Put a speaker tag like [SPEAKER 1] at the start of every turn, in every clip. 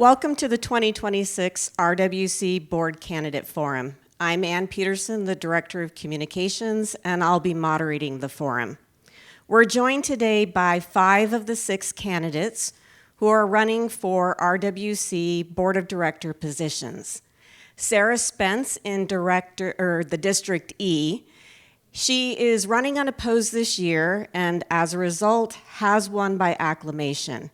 [SPEAKER 1] Welcome to the 2026 RWC Board Candidate Forum. I'm Ann Peterson, the Director of Communications, and I'll be moderating the forum. We're joined today by 5 of the 6 candidates who are running for RWC Board of Director positions. Sarah Spence in the District E. She is running unopposed this year and as a result has won by acclamation.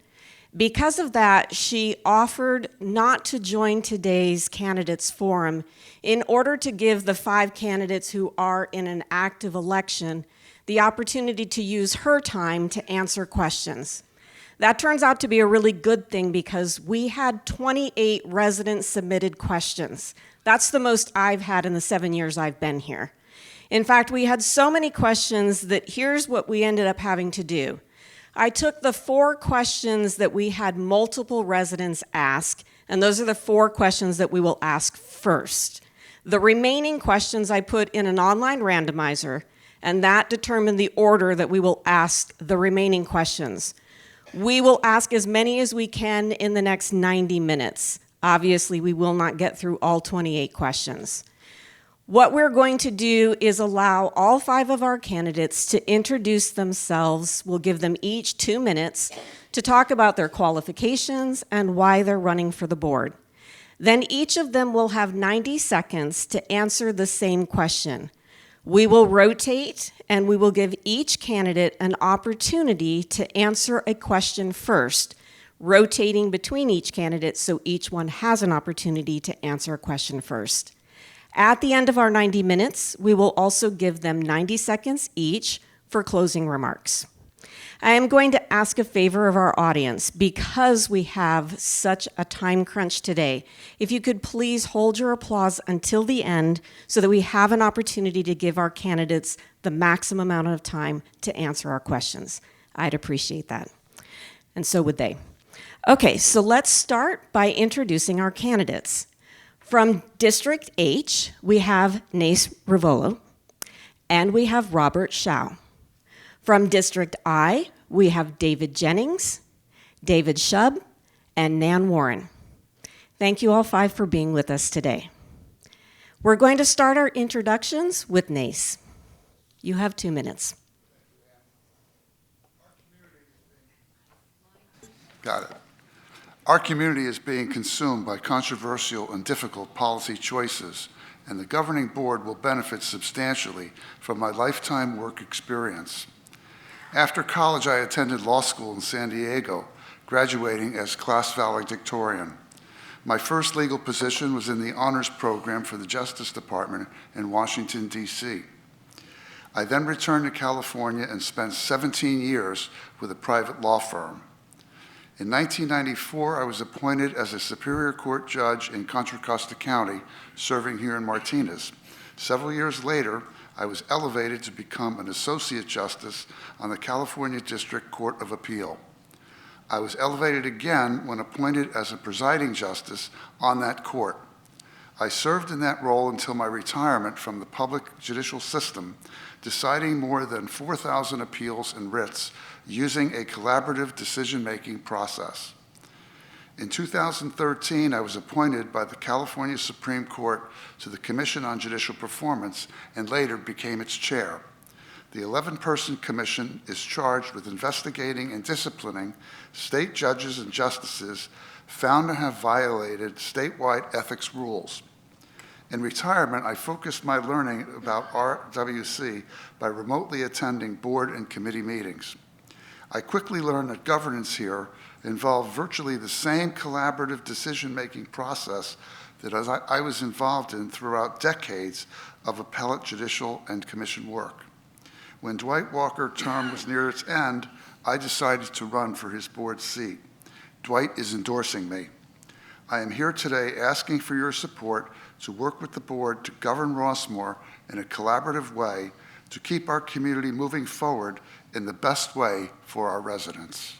[SPEAKER 1] Because of that, she offered not to join today's candidates forum in order to give the 5 candidates who are in an active election the opportunity to use her time to answer questions. That turns out to be a really good thing because we had 28 resident-submitted questions. That's the most I've had in the 7 years I've been here. In fact, we had so many questions that here's what we ended up having to do. I took the 4 questions that we had multiple residents ask, and those are the 4 questions that we will ask first. The remaining questions I put in an online randomizer, and that determined the order that we will ask the remaining questions. We will ask as many as we can in the next 90 minutes. Obviously, we will not get through all 28 questions. What we're going to do is allow all 5 of our candidates to introduce themselves. We'll give them each 2 minutes to talk about their qualifications and why they're running for the board. Then each of them will have 90 seconds to answer the same question. We will rotate and we will give each candidate an opportunity to answer a question first, rotating between each candidate so each one has an opportunity to answer a question first. At the end of our 90 minutes, we will also give them 90 seconds each for closing remarks. I am going to ask a favor of our audience because we have such a time crunch today. If you could please hold your applause until the end so that we have an opportunity to give our candidates the maximum amount of time to answer our questions. I'd appreciate that. And so would they. Okay, so let's start by introducing our candidates. From District H, we have Nace Rivolo, and we have Robert Shao. From District I, we have David Jennings, David Shub, and Nan Warren. Thank you all 5 for being with us today. We're going to start our introductions with Nace. You have 2 minutes.
[SPEAKER 2] Got it. Our community is being consumed by controversial and difficult policy choices, and the governing board will benefit substantially from my lifetime work experience. After college, I attended law school in San Diego, graduating as class valedictorian. My first legal position was in the honors program for the Justice Department in Washington, D.C. I then returned to California and spent 17 years with a private law firm. In 1994, I was appointed as a Superior Court judge in Contra Costa County, serving here in Martinez. Several years later, I was elevated to become an Associate Justice on the California District Court of Appeal. I was elevated again when appointed as a presiding justice on that court. I served in that role until my retirement from the public judicial system, deciding more than 4,000 appeals and writs using a collaborative decision-making process. In 2013, I was appointed by the California Supreme Court to the Commission on Judicial Performance and later became its chair. The 11-person commission is charged with investigating and disciplining state judges and justices found to have violated statewide ethics rules. In retirement, I focused my learning about RWC by remotely attending board and committee meetings. I quickly learned that governance here involved virtually the same collaborative decision-making process that I was involved in throughout decades of appellate, judicial, and commission work. When Dwight Walker's term was near its end, I decided to run for his board seat. Dwight is endorsing me. I am here today asking for your support to work with the board to govern Rossmore in a collaborative way to keep our community moving forward in the best way for our residents.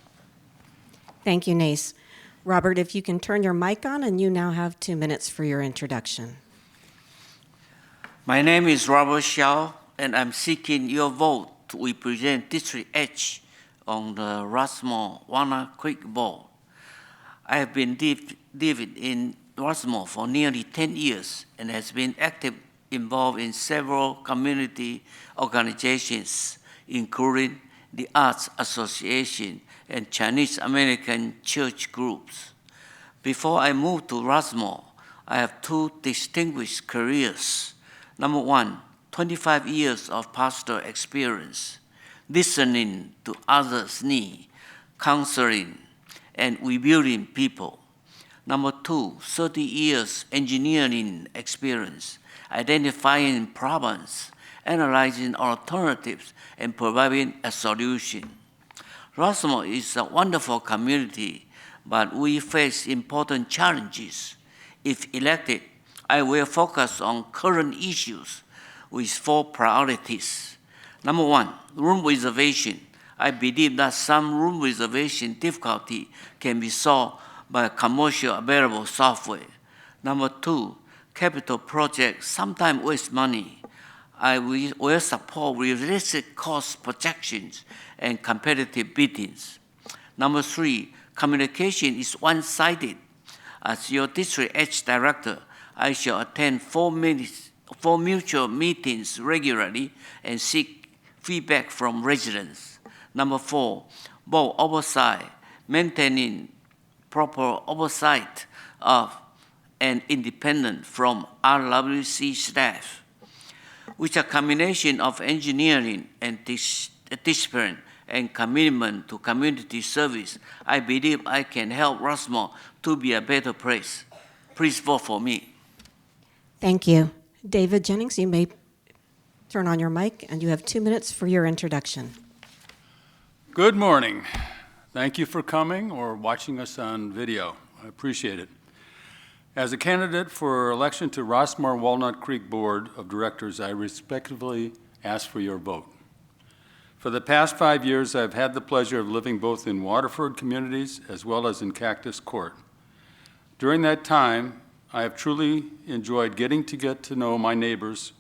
[SPEAKER 1] Thank you, Nace. Robert, if you can turn your mic on, and you now have 2 minutes for your introduction.
[SPEAKER 3] My name is Robert Shao, and I'm seeking your vote to represent District H on the Rossmore Walnut Creek Board. I have been lived in Rossmore for nearly 10 years and has been involved in several community organizations, including the Arts Association and Chinese American church groups. Before I moved to Rossmore, I have two distinguished careers. Number one, 25 years of pastoral experience, listening to others' needs, counseling, and rebuilding people. Number two, 30 years engineering experience, identifying problems, analyzing alternatives, and providing a solution. Rossmore is a wonderful community, but we face important challenges. If elected, I will focus on current issues with 4 priorities. Number one, room reservation. I believe that some room reservation difficulty can be solved by commercial available software. Number two, capital projects sometimes waste money. I will support realistic cost projections and competitive biddings. Number three, communication is one-sided. As your District H Director, I shall attend 4 mutual meetings regularly and seek feedback from residents. Number four, board oversight, maintaining proper oversight of and independent from RWC staff. With a combination of engineering and discipline and commitment to community service, I believe I can help Rossmore to be a better place. Please vote for me.
[SPEAKER 1] Thank you. David Jennings, you may turn on your mic, and you have 2 minutes for your introduction.
[SPEAKER 4] Good morning. Thank you for coming or watching us on video. I appreciate it. As a candidate for election to Rossmore Walnut Creek Board of Directors, I respectfully ask for your vote. For the past 5 years, I've had the pleasure of living both in Waterford communities as well as in Cactus Court. During that time, I have truly enjoyed getting to know my neighbors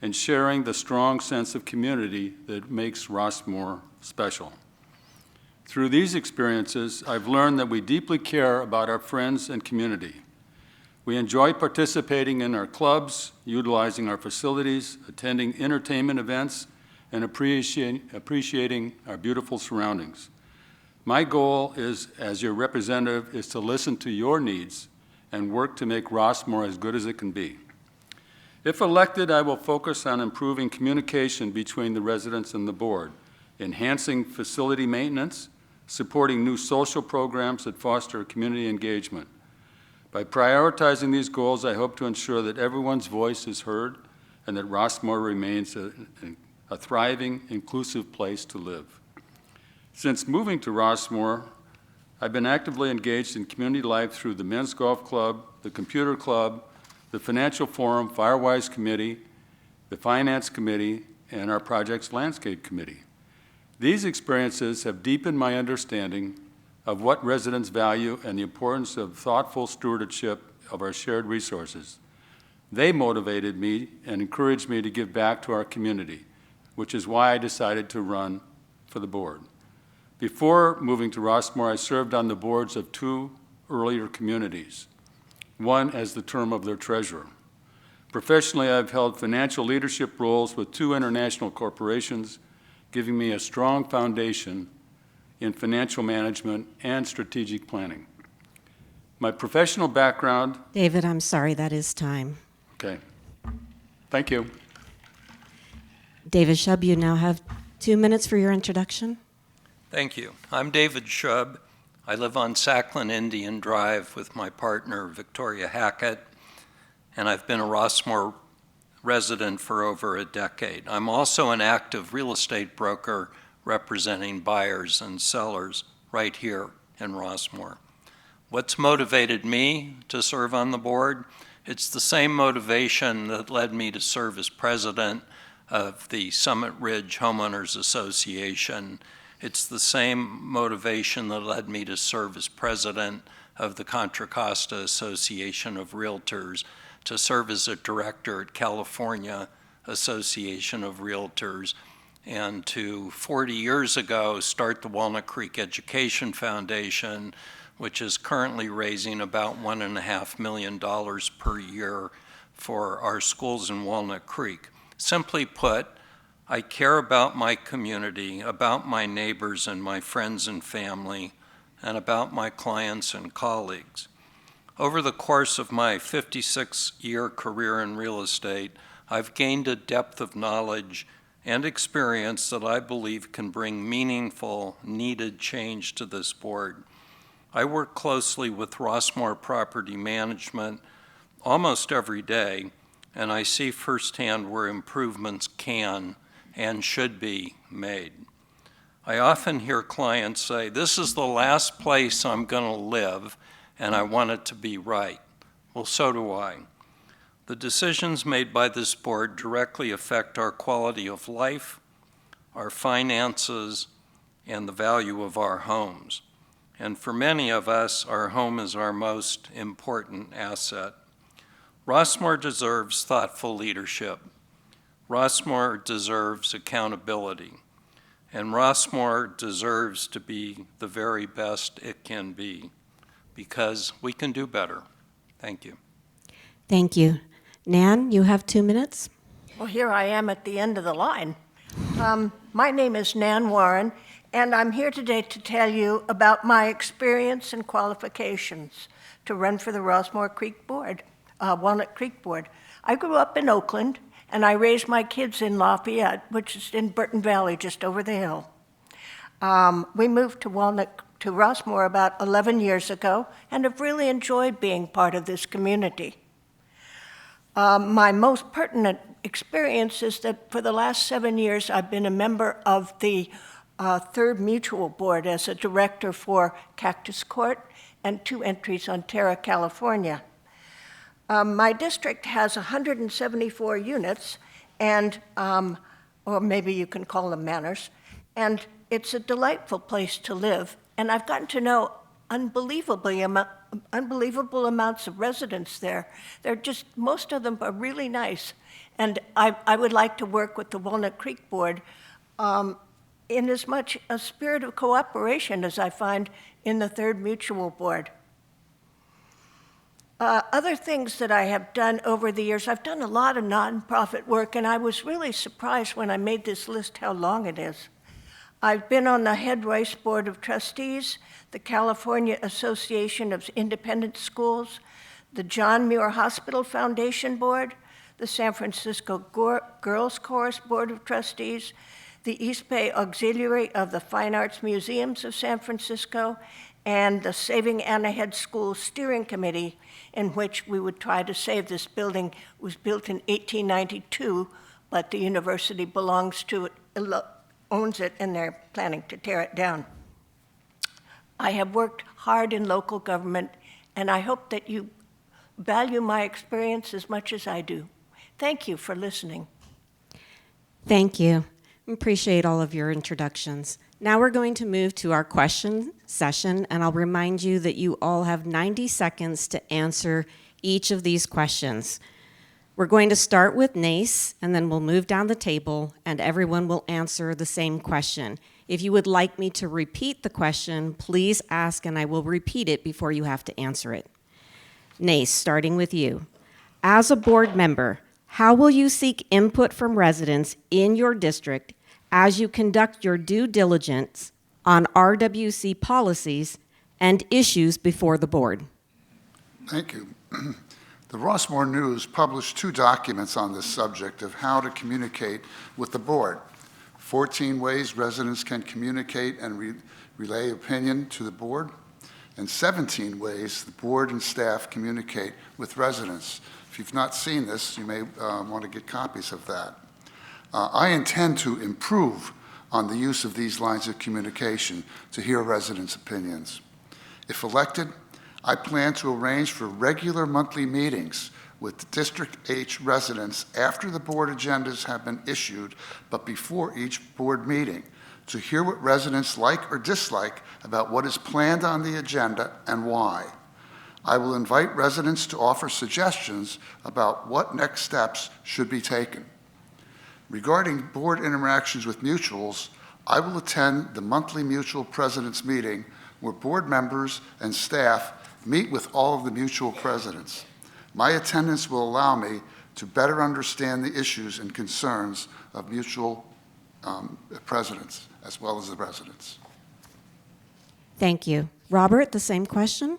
[SPEAKER 4] and sharing the strong sense of community that makes Rossmore special. Through these experiences, I've learned that we deeply care about our friends and community. We enjoy participating in our clubs, utilizing our facilities, attending entertainment events, and appreciating our beautiful surroundings. My goal is, as your representative, is to listen to your needs and work to make Rossmore as good as it can be. If elected, I will focus on improving communication between the residents and the board, enhancing facility maintenance, supporting new social programs that foster community engagement. By prioritizing these goals, I hope to ensure that everyone's voice is heard and that Rossmore remains a thriving, inclusive place to live. Since moving to Rossmore, I've been actively engaged in community life through the Men's Golf Club, the Computer Club, the Financial Forum, Firewise Committee, the Finance Committee, and our Projects Landscape Committee. These experiences have deepened my understanding of what residents value and the importance of thoughtful stewardship of our shared resources. They motivated me and encouraged me to give back to our community, which is why I decided to run for the board. Before moving to Rossmore, I served on the boards of 2 earlier communities, one as the term of their treasurer. Professionally, I've held financial leadership roles with 2 international corporations, giving me a strong foundation in financial management and strategic planning. My professional background...
[SPEAKER 1] David, I'm sorry, that is time.
[SPEAKER 4] Okay. Thank you.
[SPEAKER 1] David Shub, you now have 2 minutes for your introduction.
[SPEAKER 5] Thank you. I'm David Shub. I live on Sacklin Indian Drive with my partner, Victoria Hackett, and I've been a Rossmore resident for over a decade. I'm also an active real estate broker representing buyers and sellers right here in Rossmore. What's motivated me to serve on the board? It's the same motivation that led me to serve as president of the Summit Ridge Homeowners Association. It's the same motivation that led me to serve as president of the Contra Costa Association of Realtors, to serve as a director at California Association of Realtors, and to 40 years ago start the Walnut Creek Education Foundation, which is currently raising about $1.5 million per year for our schools in Walnut Creek. Simply put, I care about my community, about my neighbors and my friends and family, and about my clients and colleagues. Over the course of my 56-year career in real estate, I've gained a depth of knowledge and experience that I believe can bring meaningful, needed change to this board. I work closely with Rossmore Property Management almost every day, and I see firsthand where improvements can and should be made. I often hear clients say, "This is the last place I'm going to live, and I want it to be right." Well, so do I. The decisions made by this board directly affect our quality of life, our finances, and the value of our homes. And for many of us, our home is our most important asset. Rossmore deserves thoughtful leadership. Rossmore deserves accountability. And Rossmore deserves to be the very best it can be, because we can do better. Thank you.
[SPEAKER 1] Thank you. Nan, you have 2 minutes.
[SPEAKER 6] Well, here I am at the end of the line. My name is Nan Warren, and I'm here today to tell you about my experience and qualifications to run for the Rossmore Creek Board, Walnut Creek Board. I grew up in Oakland, and I raised my kids in Lafayette, which is in Burton Valley, just over the hill. We moved to Rossmore about 11 years ago, and have really enjoyed being part of this community. My most pertinent experience is that for the last 7 years, I've been a member of the Third Mutual Board as a director for Cactus Court and 2 entries on Terra, California. My district has 174 units, and or maybe you can call them manors, and it's a delightful place to live. And I've gotten to know unbelievable amounts of residents there. They're just, most of them are really nice. And I would like to work with the Walnut Creek Board in as much a spirit of cooperation as I find in the Third Mutual Board. Other things that I have done over the years, I've done a lot of nonprofit work, and I was really surprised when I made this list how long it is. I've been on the Head Rice Board of Trustees, the California Association of Independent Schools, the John Muir Hospital Foundation Board, the San Francisco Girls Chorus Board of Trustees, the East Bay Auxiliary of the Fine Arts Museums of San Francisco, and the Saving Anna Head School Steering Committee, in which we would try to save this building. It was built in 1892, but the university belongs to it, owns it, and they're planning to tear it down. I have worked hard in local government, and I hope that you value my experience as much as I do. Thank you for listening.
[SPEAKER 1] Thank you. Appreciate all of your introductions. Now we're going to move to our question session, and I'll remind you that you all have 90 seconds to answer each of these questions. We're going to start with NACE, and then we'll move down the table, and everyone will answer the same question. If you would like me to repeat the question, please ask, and I will repeat it before you have to answer it. NACE, starting with you. As a board member, how will you seek input from residents in your district as you conduct your due diligence on RWC policies and issues before the board?
[SPEAKER 2] Thank you. The Rossmore News published 2 documents on this subject of how to communicate with the board. 14 ways residents can communicate and relay opinion to the board, and 17 ways the board and staff communicate with residents. If you've not seen this, you may want to get copies of that. I intend to improve on the use of these lines of communication to hear residents' opinions. If elected, I plan to arrange for regular monthly meetings with District H residents after the board agendas have been issued, but before each board meeting, to hear what residents like or dislike about what is planned on the agenda and why. I will invite residents to offer suggestions about what next steps should be taken. Regarding board interactions with mutuals, I will attend the monthly mutual presidents meeting where board members and staff meet with all of the mutual presidents. My attendance will allow me to better understand the issues and concerns of mutual presidents as well as the residents.
[SPEAKER 1] Thank you. Robert, the same question?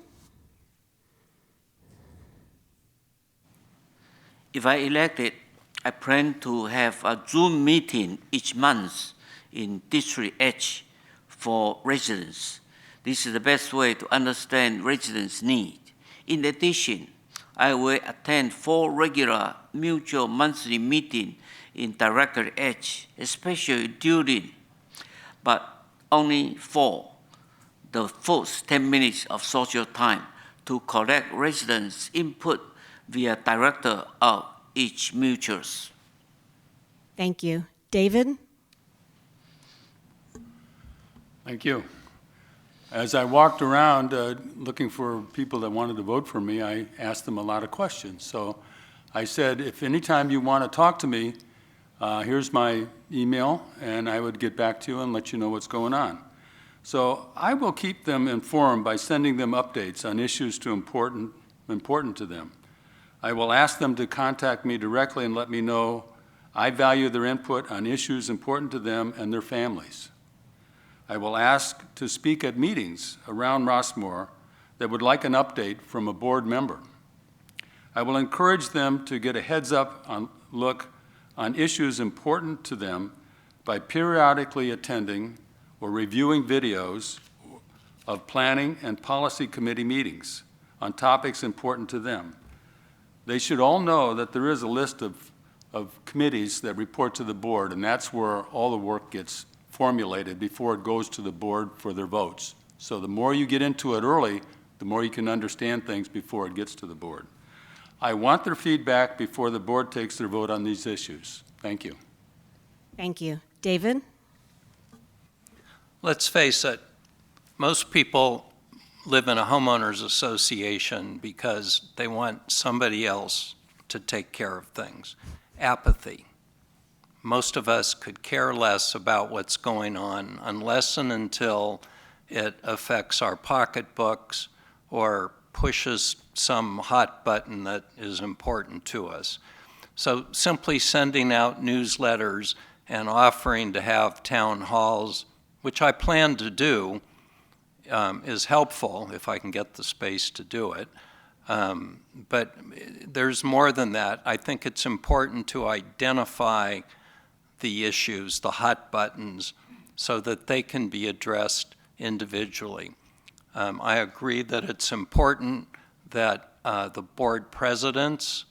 [SPEAKER 3] If I elected, I plan to have a Zoom meeting each month in District H for residents. This is the best way to understand residents' need. In addition, I will attend 4 regular mutual monthly meetings in Director H, especially during, but only for the first 10 minutes of social time to collect residents' input via director of each mutuals.
[SPEAKER 1] Thank you. David?
[SPEAKER 4] Thank you. As I walked around looking for people that wanted to vote for me, I asked them a lot of questions. So I said, if anytime you want to talk to me, here's my email, and I would get back to you and let you know what's going on. So I will keep them informed by sending them updates on issues important to them. I will ask them to contact me directly and let me know I value their input on issues important to them and their families. I will ask to speak at meetings around Rossmore that would like an update from a board member. I will encourage them to get a heads-up look on issues important to them by periodically attending or reviewing videos of planning and policy committee meetings on topics important to them. They should all know that there is a list of committees that report to the board, and that's where all the work gets formulated before it goes to the board for their votes. So the more you get into it early, the more you can understand things before it gets to the board. I want their feedback before the board takes their vote on these issues. Thank you.
[SPEAKER 1] Thank you. David?
[SPEAKER 5] Let's face it, most people live in a homeowners association because they want somebody else to take care of things. Apathy. Most of us could care less about what's going on unless and until it affects our pocketbooks or pushes some hot button that is important to us. So simply sending out newsletters and offering to have town halls, which I plan to do, is helpful if I can get the space to do it. But there's more than that. I think it's important to identify the issues, the hot buttons, so that they can be addressed individually. I agree that it's important that the board presidents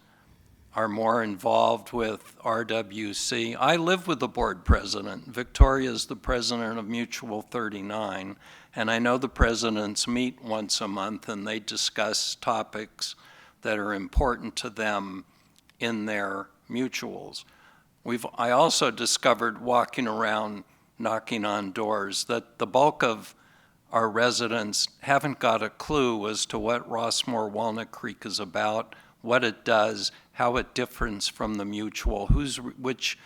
[SPEAKER 5] are more involved with RWC. I live with the board president. Victoria is the president of Mutual 39, and I know the presidents meet once a month and they discuss topics that are important to them in their mutuals. I also discovered walking around, knocking on doors, that the bulk of our residents haven't got a clue as to what Rossmore Walnut Creek is about, what it does, how it differs from the mutual, which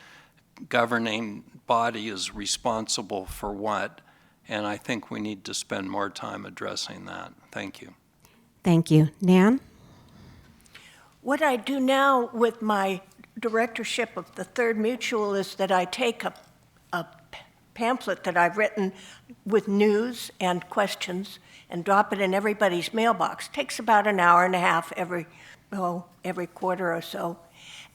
[SPEAKER 5] governing body is responsible for what, and I think we need to spend more time addressing that. Thank you.
[SPEAKER 1] Thank you. Nan?
[SPEAKER 6] What I do now with my directorship of the Third Mutual is that I take a pamphlet that I've written with news and questions and drop it in everybody's mailbox. It takes about an hour and a half every quarter or so.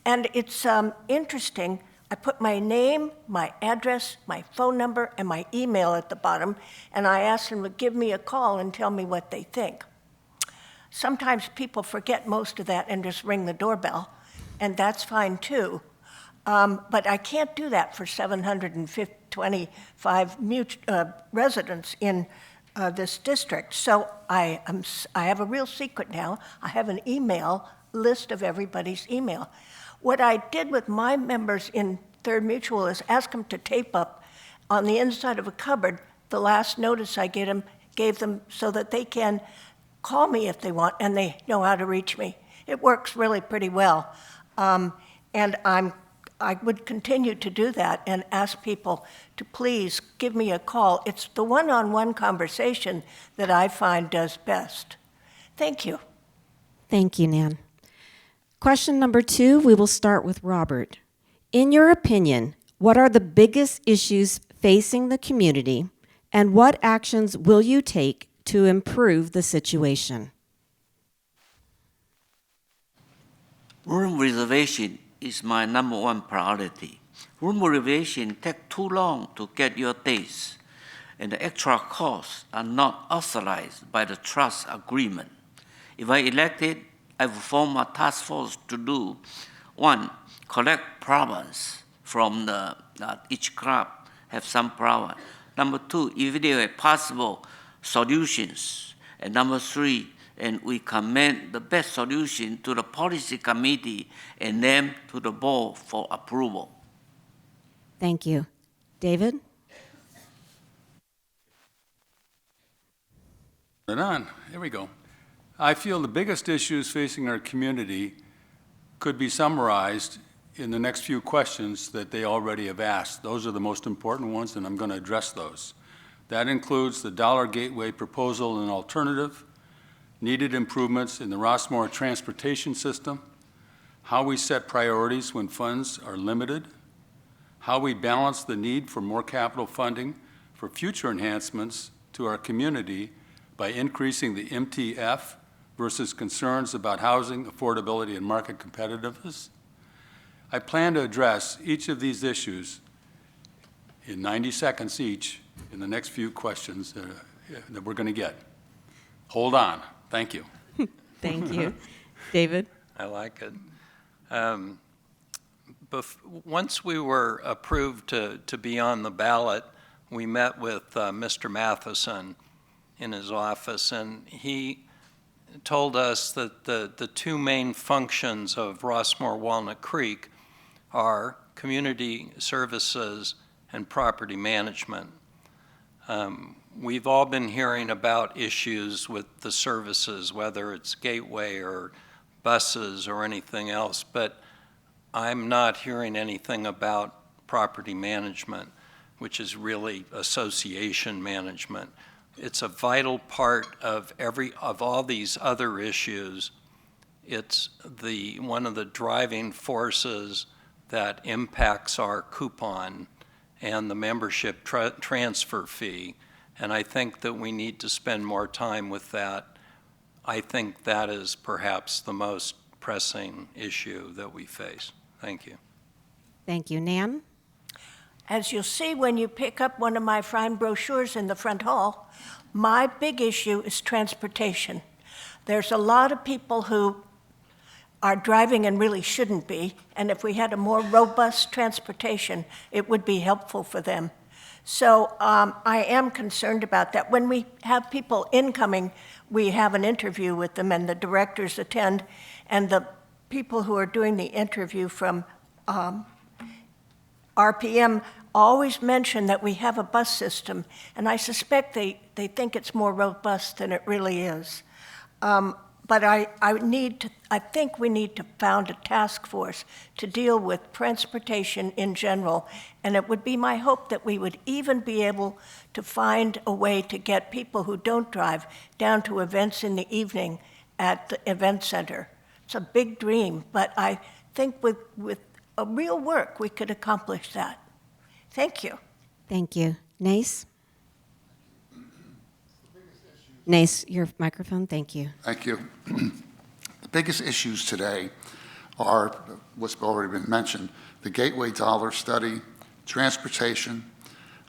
[SPEAKER 6] And it's interesting. I put my name, my address, my phone number, and my email at the bottom, and I ask them to give me a call and tell me what they think. Sometimes people forget most of that and just ring the doorbell, and that's fine too. But I can't do that for 725 residents in this district. So I have a real secret now. I have an email list of everybody's email. What I did with my members in Third Mutual is ask them to tape up on the inside of a cupboard the last notice I gave them so that they can call me if they want and they know how to reach me. It works really pretty well. And I would continue to do that and ask people to please give me a call. It's the one-on-one conversation that I find does best. Thank you.
[SPEAKER 1] Thank you, Nan. Question number 2, we will start with Robert. In your opinion, what are the biggest issues facing the community, and what actions will you take to improve the situation?
[SPEAKER 3] Room reservation is my number one priority. Room reservation take too long to get your dates, and the extra costs are not authorized by the trust agreement. If I elected, I will form a task force to do 1, collect problems from each club have some problem. Number 2, evaluate possible solutions. And number 3, and we commend the best solution to the policy committee and then to the board for approval.
[SPEAKER 1] Thank you. David?
[SPEAKER 4] Right on. Here we go. I feel the biggest issues facing our community could be summarized in the next few questions that they already have asked. Those are the most important ones, and I'm going to address those. That includes the Dollar Gateway proposal and alternative, needed improvements in the Rossmore transportation system, how we set priorities when funds are limited, how we balance the need for more capital funding for future enhancements to our community by increasing the MTF versus concerns about housing affordability and market competitiveness. I plan to address each of these issues in 90 seconds each in the next few questions that we're going to get. Hold on. Thank you.
[SPEAKER 1] Thank you. David?
[SPEAKER 5] I like it. Once we were approved to be on the ballot, we met with Mr. Matheson in his office, and he told us that the 2 main functions of Rossmore Walnut Creek are community services and property management. We've all been hearing about issues with the services, whether it's Gateway or buses or anything else, but I'm not hearing anything about property management, which is really association management. It's a vital part of all these other issues. It's one of the driving forces that impacts our coupon and the membership transfer fee. And I think that we need to spend more time with that. I think that is perhaps the most pressing issue that we face. Thank you.
[SPEAKER 1] Thank you. Nan?
[SPEAKER 6] As you'll see when you pick up one of my fine brochures in the front hall, my big issue is transportation. There's a lot of people who are driving and really shouldn't be, and if we had a more robust transportation, it would be helpful for them. So I am concerned about that. When we have people incoming, we have an interview with them, and the directors attend, and the people who are doing the interview from RPM always mention that we have a bus system, and I suspect they think it's more robust than it really is. But I think we need to found a task force to deal with transportation in general, and it would be my hope that we would even be able to find a way to get people who don't drive down to events in the evening at the event center. It's a big dream, but I think with a real work we could accomplish that. Thank you.
[SPEAKER 1] Thank you. Nace? Nace, your microphone. Thank you.
[SPEAKER 2] Thank you. The biggest issues today are what's already been mentioned: the Gateway Dollar study, transportation,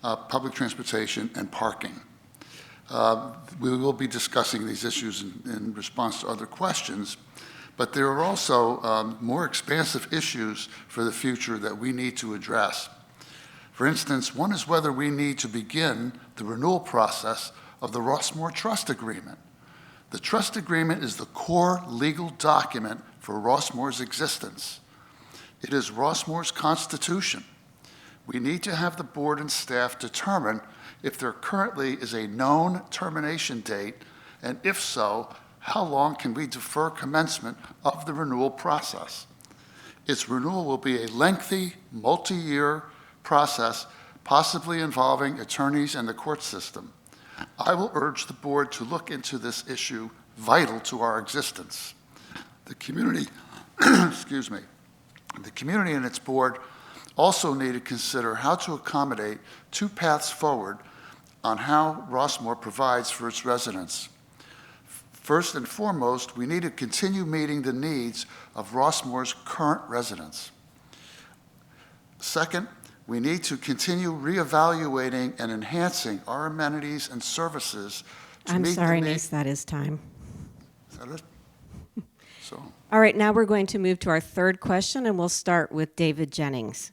[SPEAKER 2] public transportation, and parking. We will be discussing these issues in response to other questions, but there are also more expansive issues for the future that we need to address. For instance, one is whether we need to begin the renewal process of the Rossmore Trust Agreement. The Trust Agreement is the core legal document for Rossmore's existence. It is Rossmore's constitution. We need to have the board and staff determine if there currently is a known termination date, and if so, how long can we defer commencement of the renewal process? Its renewal will be a lengthy, multi-year process, possibly involving attorneys and the court system. I will urge the board to look into this issue vital to our existence. The community, excuse me, the community and its board also need to consider how to accommodate two paths forward on how Rossmore provides for its residents. First and foremost, we need to continue meeting the needs of Rossmore's current residents. Second, we need to continue reevaluating and enhancing our amenities and services to
[SPEAKER 1] I'm
[SPEAKER 2] meet
[SPEAKER 1] sorry,
[SPEAKER 2] the need.
[SPEAKER 1] Nace, that is time.
[SPEAKER 2] Is that it? So,
[SPEAKER 1] All right, now we're going to move to our third question, and we'll start with David Jennings.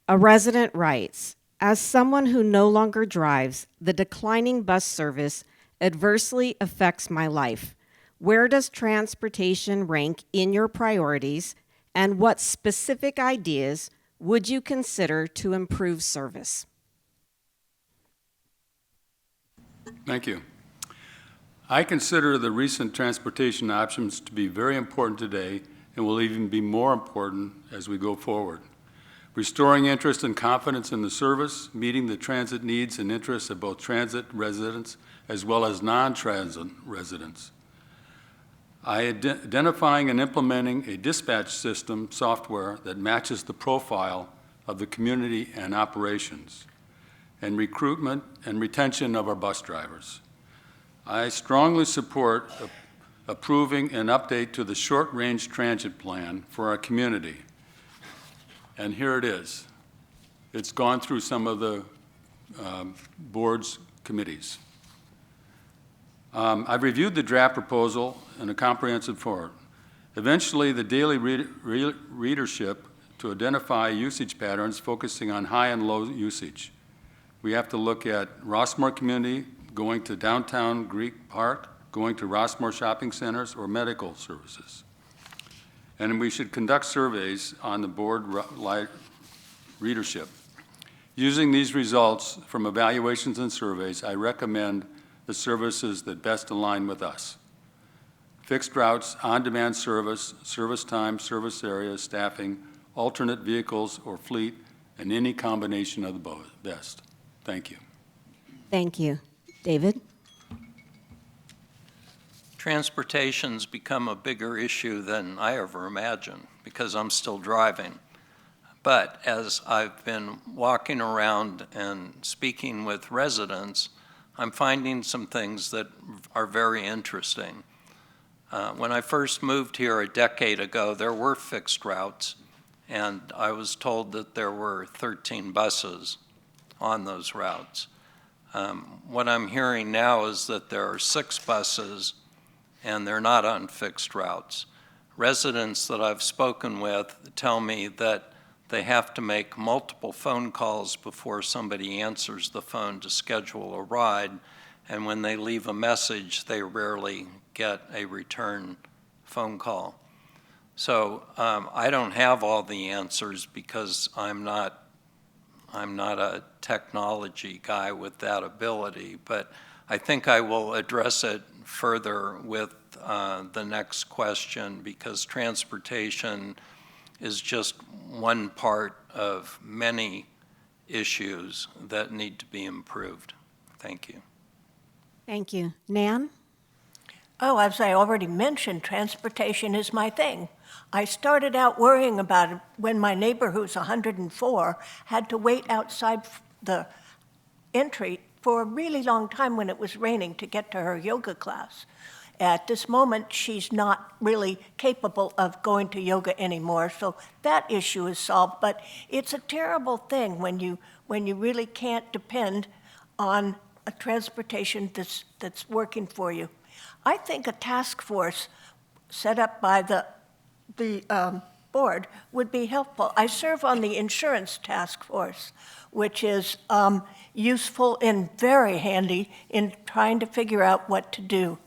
[SPEAKER 1] A resident writes, as someone who no longer drives, the declining bus service adversely affects my life. Where does transportation rank in your priorities, and what specific ideas would you consider to improve service?
[SPEAKER 4] Thank you. I consider the recent transportation options to be very important today and will even be more important as we go forward. Restoring interest and confidence in the service, meeting the transit needs and interests of both transit residents as well as non-transit residents. Identifying and implementing a dispatch system software that matches the profile of the community and operations, and recruitment and retention of our bus drivers. I strongly support approving an update to the short-range transit plan for our community. And here it is. It's gone through some of the board's committees. I've reviewed the draft proposal in a comprehensive form. Eventually, the daily readership to identify usage patterns focusing on high and low usage. We have to look at Rossmore community, going to downtown Greek Park, going to Rossmore shopping centers, or medical services. And we should conduct surveys on the board readership. Using these results from evaluations and surveys, I recommend the services that best align with us. Fixed routes, on-demand service, service time, service area, staffing, alternate vehicles or fleet, and any combination of the best. Thank you.
[SPEAKER 1] Thank you. David?
[SPEAKER 5] Transportation's become a bigger issue than I ever imagined because I'm still driving. But as I've been walking around and speaking with residents, I'm finding some things that are very interesting. When I first moved here a decade ago, there were fixed routes, and I was told that there were 13 buses on those routes. What I'm hearing now is that there are 6 buses, and they're not on fixed routes. Residents that I've spoken with tell me that they have to make multiple phone calls before somebody answers the phone to schedule a ride, and when they leave a message, they rarely get a return phone call. So I don't have all the answers because I'm not a technology guy with that ability, but I think I will address it further with the next question, because transportation is just one part of many issues that need to be improved. Thank you.
[SPEAKER 1] Thank you. Nan?
[SPEAKER 6] Oh, as I already mentioned, transportation is my thing. I started out worrying about it when my neighbor, who's 104, had to wait outside the entry for a really long time when it was raining to get to her yoga class. At this moment, she's not really capable of going to yoga anymore, so that issue is solved. But it's a terrible thing when you really can't depend on a transportation that's working for you. I think a task force set up by the board would be helpful. I serve on the insurance task force, which is useful and very handy in trying to figure out what to do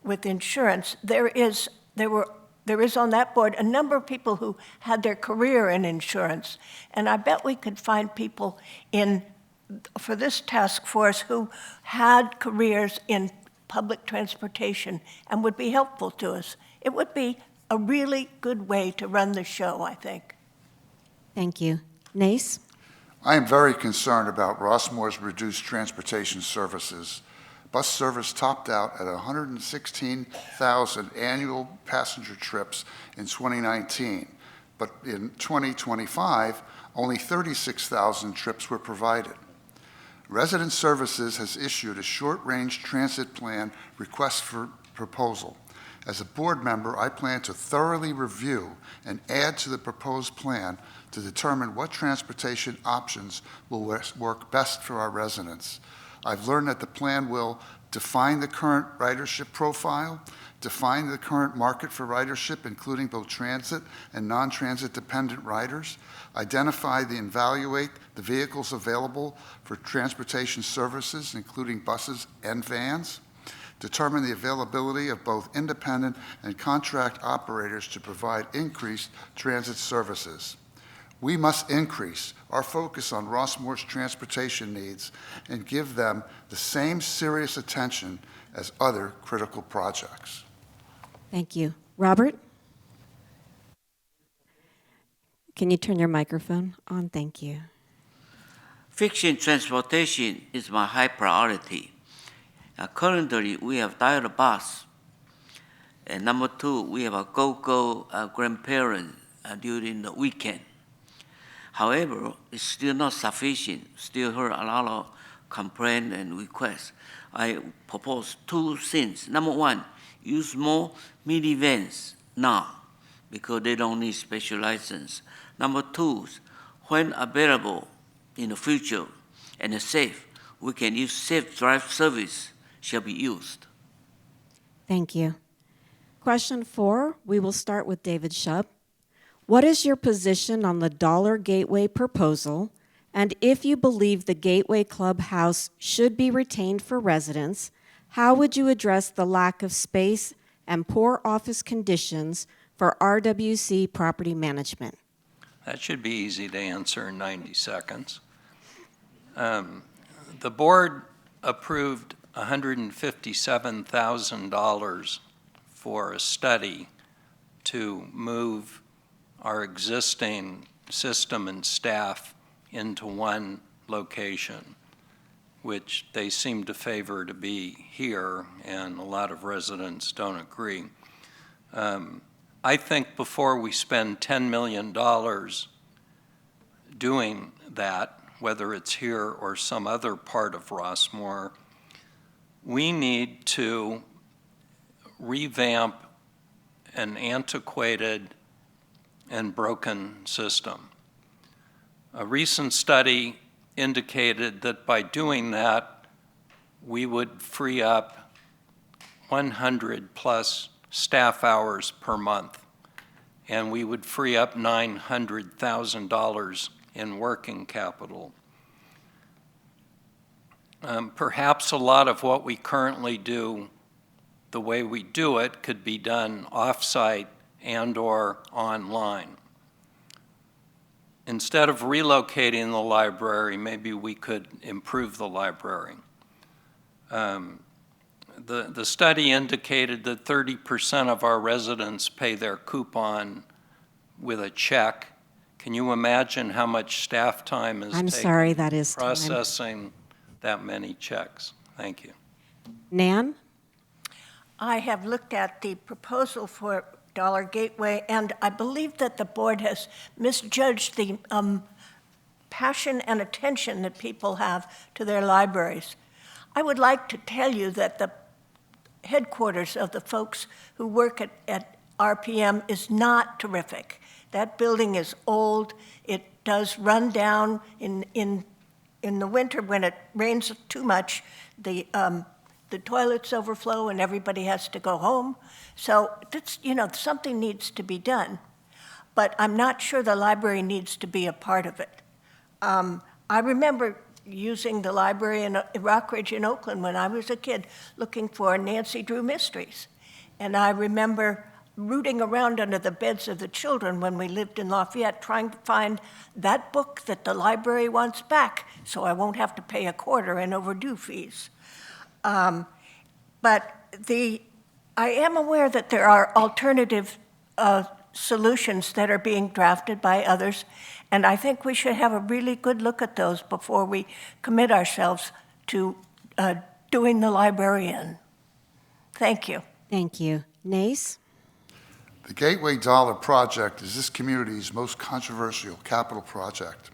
[SPEAKER 6] with insurance. There is on that board a number of people who had their career in insurance, and I bet we could find people for this task force who had careers in public transportation and would be helpful to us. It would be a really good way to run the show, I think.
[SPEAKER 1] Thank you. Nace?
[SPEAKER 2] I am very concerned about Rossmore's reduced transportation services. Bus service topped out at 116,000 annual passenger trips in 2019, but in 2025, only 36,000 trips were provided. Resident Services has issued a short-range transit plan request for proposal. As a board member, I plan to thoroughly review and add to the proposed plan to determine what transportation options will work best for our residents. I've learned that the plan will define the current ridership profile, define the current market for ridership, including both transit and non-transit dependent riders, identify and evaluate the vehicles available for transportation services, including buses and vans, determine the availability of both independent and contract operators to provide increased transit services. We must increase our focus on Rossmore's transportation needs and give them the same serious attention as other critical projects.
[SPEAKER 1] Thank you. Robert? Can you turn your microphone on? Thank you.
[SPEAKER 3] Fixing transportation is my high priority. Currently, we have direct bus. And number two, we have a go-go grandparent during the weekend. However, it's still not sufficient. Still heard a lot of complaints and requests. I propose two things. Number one, use more minivans now because they don't need special license. Number two, when available in the future and safe, we can use safe drive service shall be used.
[SPEAKER 1] Thank you. Question 4, we will start with David Shub. What is your position on the Dollar Gateway proposal? And if you believe the Gateway Clubhouse should be retained for residents, how would you address the lack of space and poor office conditions for RWC property management?
[SPEAKER 5] That should be easy to answer in 90 seconds. The board approved $157,000 for a study to move our existing system and staff into one location, which they seem to favor to be here, and a lot of residents don't agree. I think before we spend $10 million doing that, whether it's here or some other part of Rossmore, we need to revamp an antiquated and broken system. A recent study indicated that by doing that, we would free up 100 plus staff hours per month, and we would free up $900,000 in working capital. Perhaps a lot of what we currently do, the way we do it, could be done off-site and/or online. Instead of relocating the library, maybe we could improve the library. The study indicated that 30% of our residents pay their coupon with a check. Can you imagine how much staff time is
[SPEAKER 1] I'm
[SPEAKER 5] taken
[SPEAKER 1] sorry, that is time.
[SPEAKER 5] processing that many checks? Thank you.
[SPEAKER 1] Nan?
[SPEAKER 6] I have looked at the proposal for Dollar Gateway, and I believe that the board has misjudged the passion and attention that people have to their libraries. I would like to tell you that the headquarters of the folks who work at RPM is not terrific. That building is old. It does run down in the winter when it rains too much. The toilets overflow and everybody has to go home. So that's, something needs to be done. But I'm not sure the library needs to be a part of it. I remember using the library in Rockridge in Oakland when I was a kid, looking for Nancy Drew mysteries. And I remember rooting around under the beds of the children when we lived in Lafayette, trying to find that book that the library wants back so I won't have to pay a quarter in overdue fees. But I am aware that there are alternative solutions that are being drafted by others, and I think we should have a really good look at those before we commit ourselves to doing the librarian. Thank you.
[SPEAKER 1] Thank you. Nace?
[SPEAKER 2] The Gateway Dollar project is this community's most controversial capital project.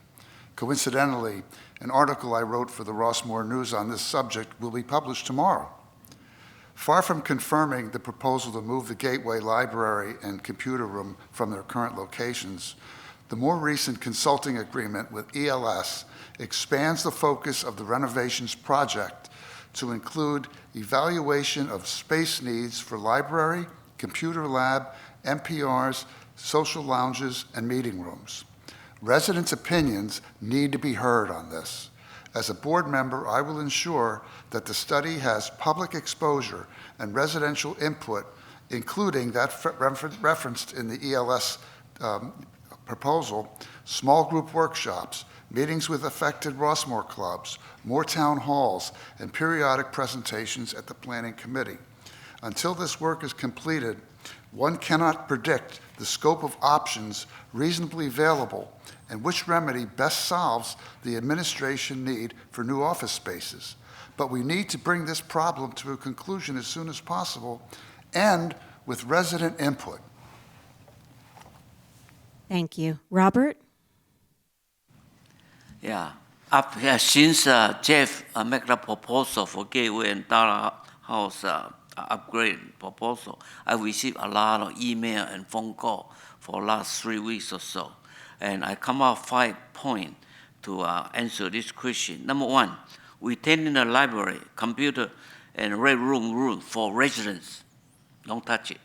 [SPEAKER 2] Coincidentally, an article I wrote for the Rossmore News on this subject will be published tomorrow. Far from confirming the proposal to move the Gateway Library and computer room from their current locations, the more recent consulting agreement with ELS expands the focus of the renovations project to include evaluation of space needs for library, computer lab, MPRs, social lounges, and meeting rooms. Residents' opinions need to be heard on this. As a board member, I will ensure that the study has public exposure and residential input, including that referenced in the ELS proposal, small group workshops, meetings with affected Rossmore clubs, more town halls, and periodic presentations at the Planning Committee. Until this work is completed, one cannot predict the scope of options reasonably available and which remedy best solves the administration need for new office spaces. But we need to bring this problem to a conclusion as soon as possible and with resident input.
[SPEAKER 1] Thank you. Robert?
[SPEAKER 3] Yeah. Since Jeff made the proposal for Gateway and Dollar House upgrade proposal, I received a lot of email and phone call for last 3 weeks or so. And I come up 5 points to answer this question. Number one, we tend in the library, computer, and red room for residents. Don't touch it.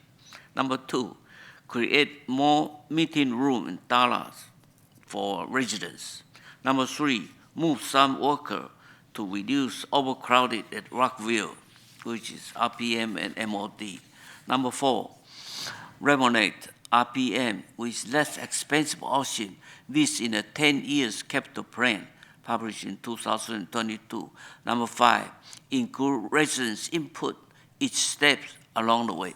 [SPEAKER 3] Number two, create more meeting room in Dallas for residents. Number three, move some worker to reduce overcrowded at Rockville, which is RPM and MOD. Number four, remunerate RPM with less expensive option. This in a 10 years capital plan published in 2022. Number five, include residents' input each step along the way.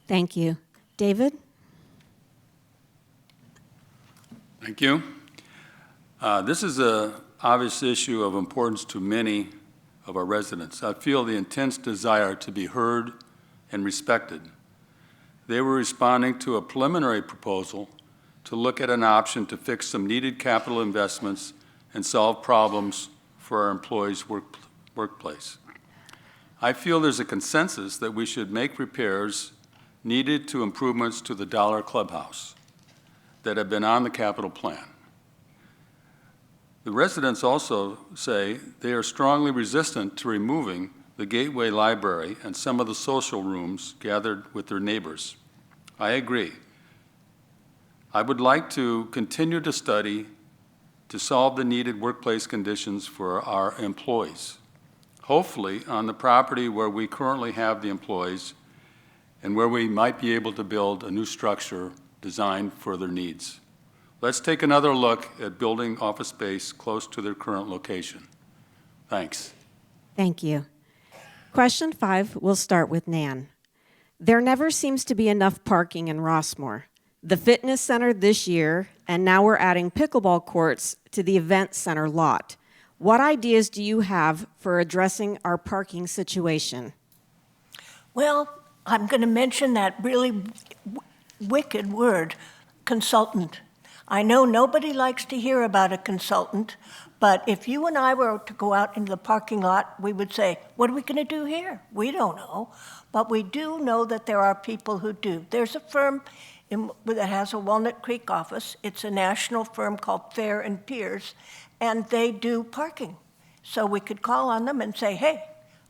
[SPEAKER 1] Thank you. David?
[SPEAKER 4] Thank you. This is an obvious issue of importance to many of our residents. I feel the intense desire to be heard and respected. They were responding to a preliminary proposal to look at an option to fix some needed capital investments and solve problems for our employees' workplace. I feel there's a consensus that we should make repairs needed to improvements to the Dollar Clubhouse that have been on the capital plan. The residents also say they are strongly resistant to removing the Gateway Library and some of the social rooms gathered with their neighbors. I agree. I would like to continue to study to solve the needed workplace conditions for our employees, hopefully on the property where we currently have the employees and where we might be able to build a new structure designed for their needs. Let's take another look at building office space close to their current location. Thanks.
[SPEAKER 1] Thank you. Question 5 will start with Nan. There never seems to be enough parking in Rossmore. The fitness center this year, and now we're adding pickleball courts to the event center lot. What ideas do you have for addressing our parking situation?
[SPEAKER 6] Well, I'm going to mention that really wicked word, consultant. I know nobody likes to hear about a consultant, but if you and I were to go out into the parking lot, we would say, what are we going to do here? We don't know. But we do know that there are people who do. There's a firm that has a Walnut Creek office. It's a national firm called Fair and Pierce, and they do parking. So we could call on them and say, hey,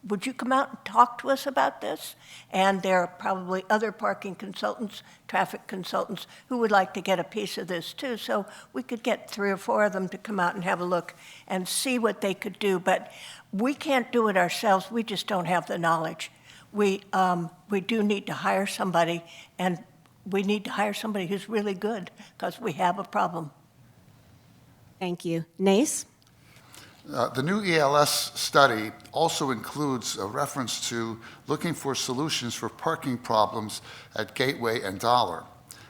[SPEAKER 6] would you come out and talk to us about this? And there are probably other parking consultants, traffic consultants, who would like to get a piece of this too. So we could get 3 or 4 of them to come out and have a look and see what they could do. But we can't do it ourselves. We just don't have the knowledge. We do need to hire somebody, and we need to hire somebody who's really good because we have a problem.
[SPEAKER 1] Thank you. Nace?
[SPEAKER 2] The new ELS study also includes a reference to looking for solutions for parking problems at Gateway and Dollar.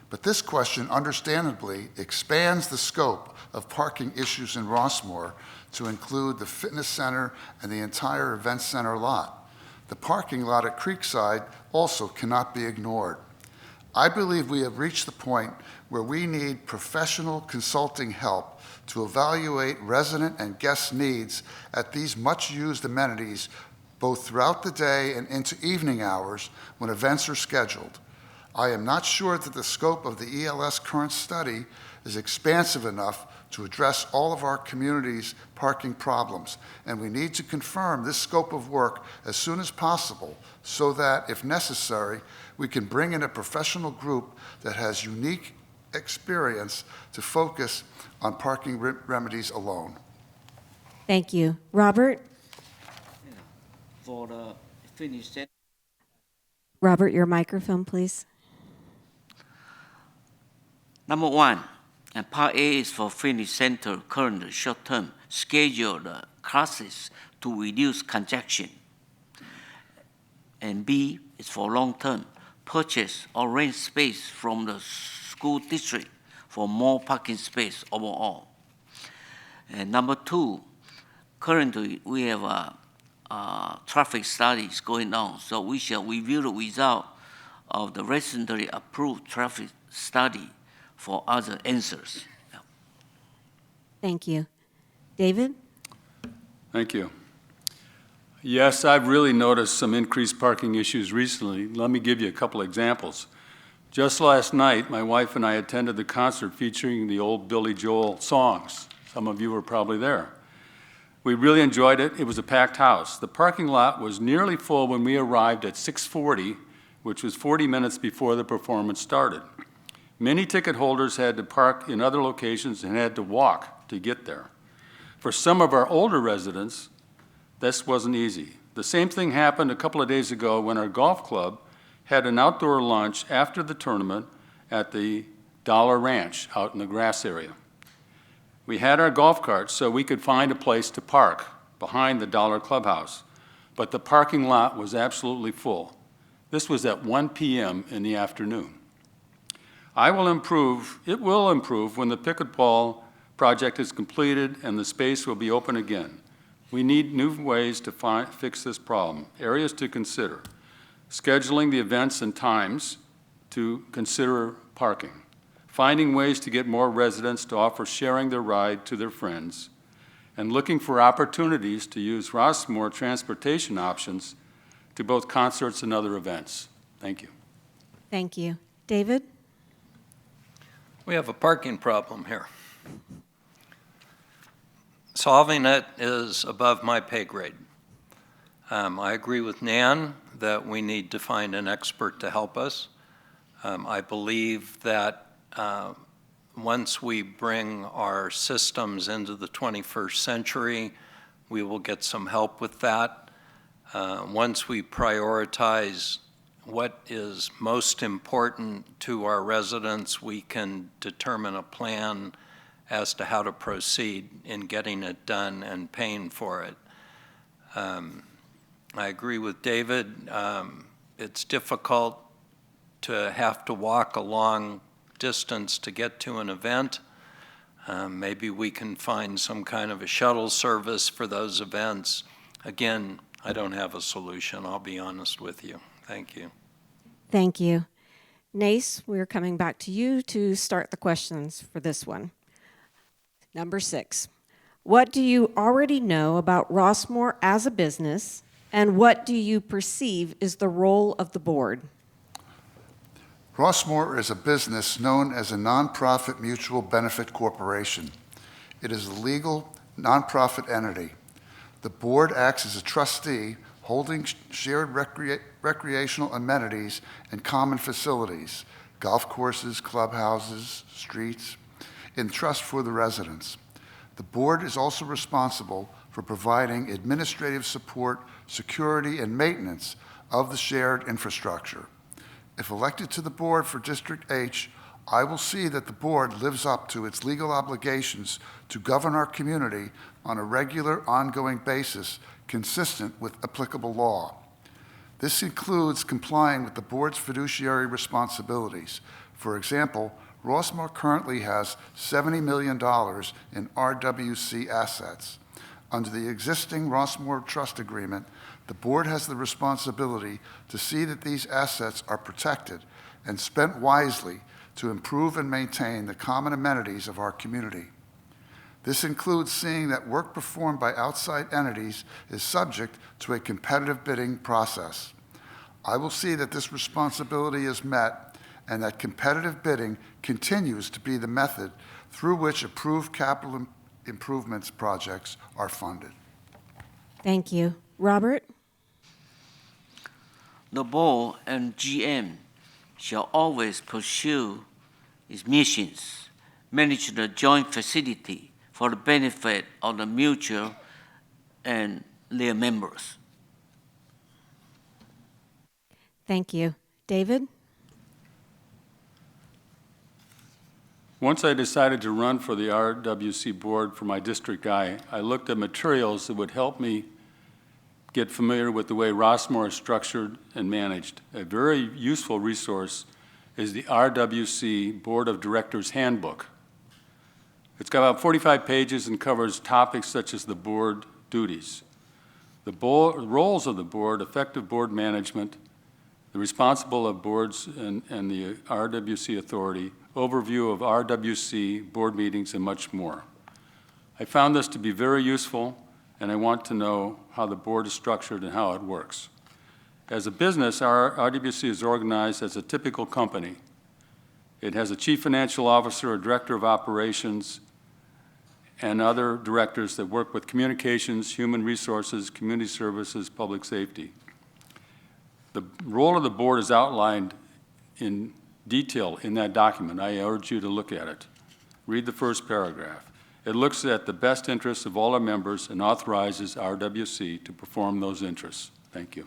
[SPEAKER 2] But this question understandably expands the scope of parking issues in Rossmore to include the fitness center and the entire event center lot. The parking lot at Creekside also cannot be ignored. I believe we have reached the point where we need professional consulting help to evaluate resident and guest needs at these much-used amenities both throughout the day and into evening hours when events are scheduled. I am not sure that the scope of the ELS current study is expansive enough to address all of our community's parking problems, and we need to confirm this scope of work as soon as possible so that, if necessary, we can bring in a professional group that has unique experience to focus on parking remedies alone.
[SPEAKER 1] Thank you. Robert?
[SPEAKER 3] For the finish set.
[SPEAKER 1] Robert, your microphone, please.
[SPEAKER 3] Number one, and part A is for fitness center current short-term scheduled classes to reduce congestion. And B is for long-term purchase or rent space from the school district for more parking space overall. And number two, currently we have traffic studies going on, so we shall review the result of the recently approved traffic study for other answers.
[SPEAKER 1] Thank you. David?
[SPEAKER 4] Thank you. Yes, I've really noticed some increased parking issues recently. Let me give you a couple examples. Just last night, my wife and I attended the concert featuring the old Billy Joel songs. Some of you were probably there. We really enjoyed it. It was a packed house. The parking lot was nearly full when we arrived at 6:40, which was 40 minutes before the performance started. Many ticket holders had to park in other locations and had to walk to get there. For some of our older residents, this wasn't easy. The same thing happened a couple of days ago when our golf club had an outdoor lunch after the tournament at the Dollar Ranch out in the grass area. We had our golf carts so we could find a place to park behind the Dollar Clubhouse, but the parking lot was absolutely full. This was at 1 p.m. in the afternoon. It will improve when the pickleball project is completed and the space will be open again. We need new ways to fix this problem. Areas to consider: scheduling the events and times to consider parking, finding ways to get more residents to offer sharing their ride to their friends, and looking for opportunities to use Rossmore transportation options to both concerts and other events. Thank you.
[SPEAKER 1] Thank you. David?
[SPEAKER 5] We have a parking problem here. Solving it is above my pay grade. I agree with Nan that we need to find an expert to help us. I believe that once we bring our systems into the 21st century, we will get some help with that. Once we prioritize what is most important to our residents, we can determine a plan as to how to proceed in getting it done and paying for it. I agree with David. It's difficult to have to walk a long distance to get to an event. Maybe we can find some kind of a shuttle service for those events. Again, I don't have a solution, I'll be honest with you. Thank you.
[SPEAKER 1] Thank you. Nace, we're coming back to you to start the questions for this one. Number 6, what do you already know about Rossmore as a business, and what do you perceive is the role of the board?
[SPEAKER 2] Rossmore is a business known as a nonprofit mutual benefit corporation. It is a legal nonprofit entity. The board acts as a trustee holding shared recreational amenities and common facilities, golf courses, clubhouses, streets, in trust for the residents. The board is also responsible for providing administrative support, security, and maintenance of the shared infrastructure. If elected to the board for District H, I will see that the board lives up to its legal obligations to govern our community on a regular, ongoing basis consistent with applicable law. This includes complying with the board's fiduciary responsibilities. For example, Rossmore currently has $70 million in RWC assets. Under the existing Rossmore Trust Agreement, the board has the responsibility to see that these assets are protected and spent wisely to improve and maintain the common amenities of our community. This includes seeing that work performed by outside entities is subject to a competitive bidding process. I will see that this responsibility is met and that competitive bidding continues to be the method through which approved capital improvements projects are funded.
[SPEAKER 1] Thank you. Robert?
[SPEAKER 3] The board and GM shall always pursue its missions, manage the joint facility for the benefit of the mutual and their members.
[SPEAKER 1] Thank you. David?
[SPEAKER 4] Once I decided to run for the RWC board for my district, I looked at materials that would help me get familiar with the way Rossmore is structured and managed. A very useful resource is the RWC Board of Directors Handbook. It's got about 45 pages and covers topics such as the board duties, the roles of the board, effective board management, the responsible of boards and the RWC authority, overview of RWC board meetings, and much more. I found this to be very useful, and I want to know how the board is structured and how it works. As a business, our RWC is organized as a typical company. It has a chief financial officer, a director of operations, and other directors that work with communications, human resources, community services, public safety. The role of the board is outlined in detail in that document. I urge you to look at it. Read the first paragraph. It looks at the best interests of all our members and authorizes RWC to perform those interests. Thank you.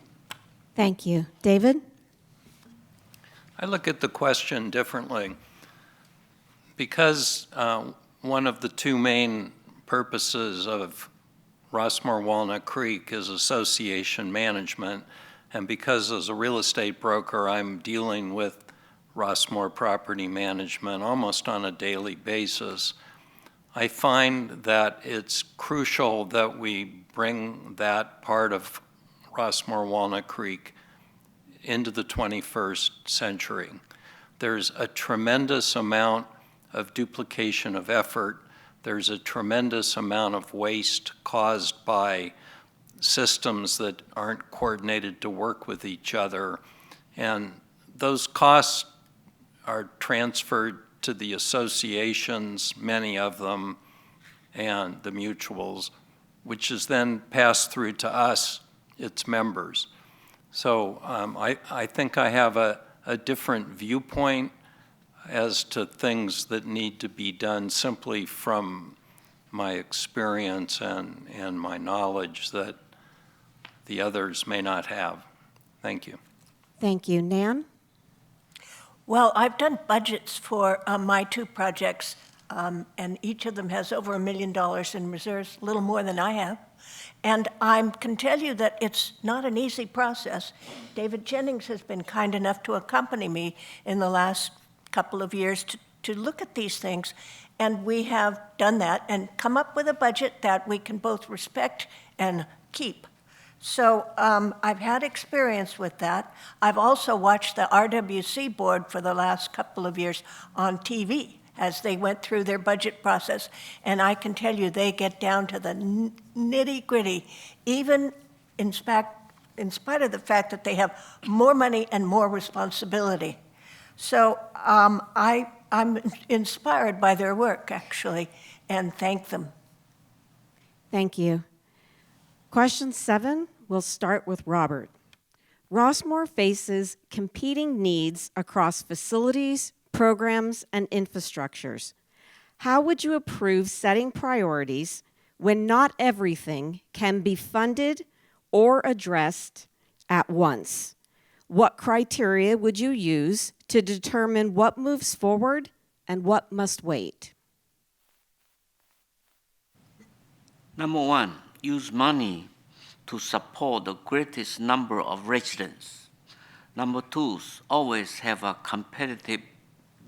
[SPEAKER 1] Thank you. David?
[SPEAKER 5] I look at the question differently. Because one of the two main purposes of Rossmore Walnut Creek is association management, and because as a real estate broker I'm dealing with Rossmore property management almost on a daily basis, I find that it's crucial that we bring that part of Rossmore Walnut Creek into the 21st century. There's a tremendous amount of duplication of effort. There's a tremendous amount of waste caused by systems that aren't coordinated to work with each other. And those costs are transferred to the associations, many of them, and the mutuals, which is then passed through to us, its members. So I think I have a different viewpoint as to things that need to be done simply from my experience and my knowledge that the others may not have. Thank you.
[SPEAKER 1] Thank you. Nan?
[SPEAKER 6] Well, I've done budgets for my two projects, and each of them has over $1 million in reserves, a little more than I have. And I can tell you that it's not an easy process. David Jennings has been kind enough to accompany me in the last couple of years to look at these things, and we have done that and come up with a budget that we can both respect and keep. So I've had experience with that. I've also watched the RWC board for the last couple of years on TV as they went through their budget process, and I can tell you they get down to the nitty-gritty, even in spite of the fact that they have more money and more responsibility. So I'm inspired by their work, actually, and thank them.
[SPEAKER 1] Thank you. Question 7, we'll start with Robert. Rossmore faces competing needs across facilities, programs, and infrastructures. How would you approve setting priorities when not everything can be funded or addressed at once? What criteria would you use to determine what moves forward and what must wait?
[SPEAKER 3] Number one, use money to support the greatest number of residents. Number two, always have a competitive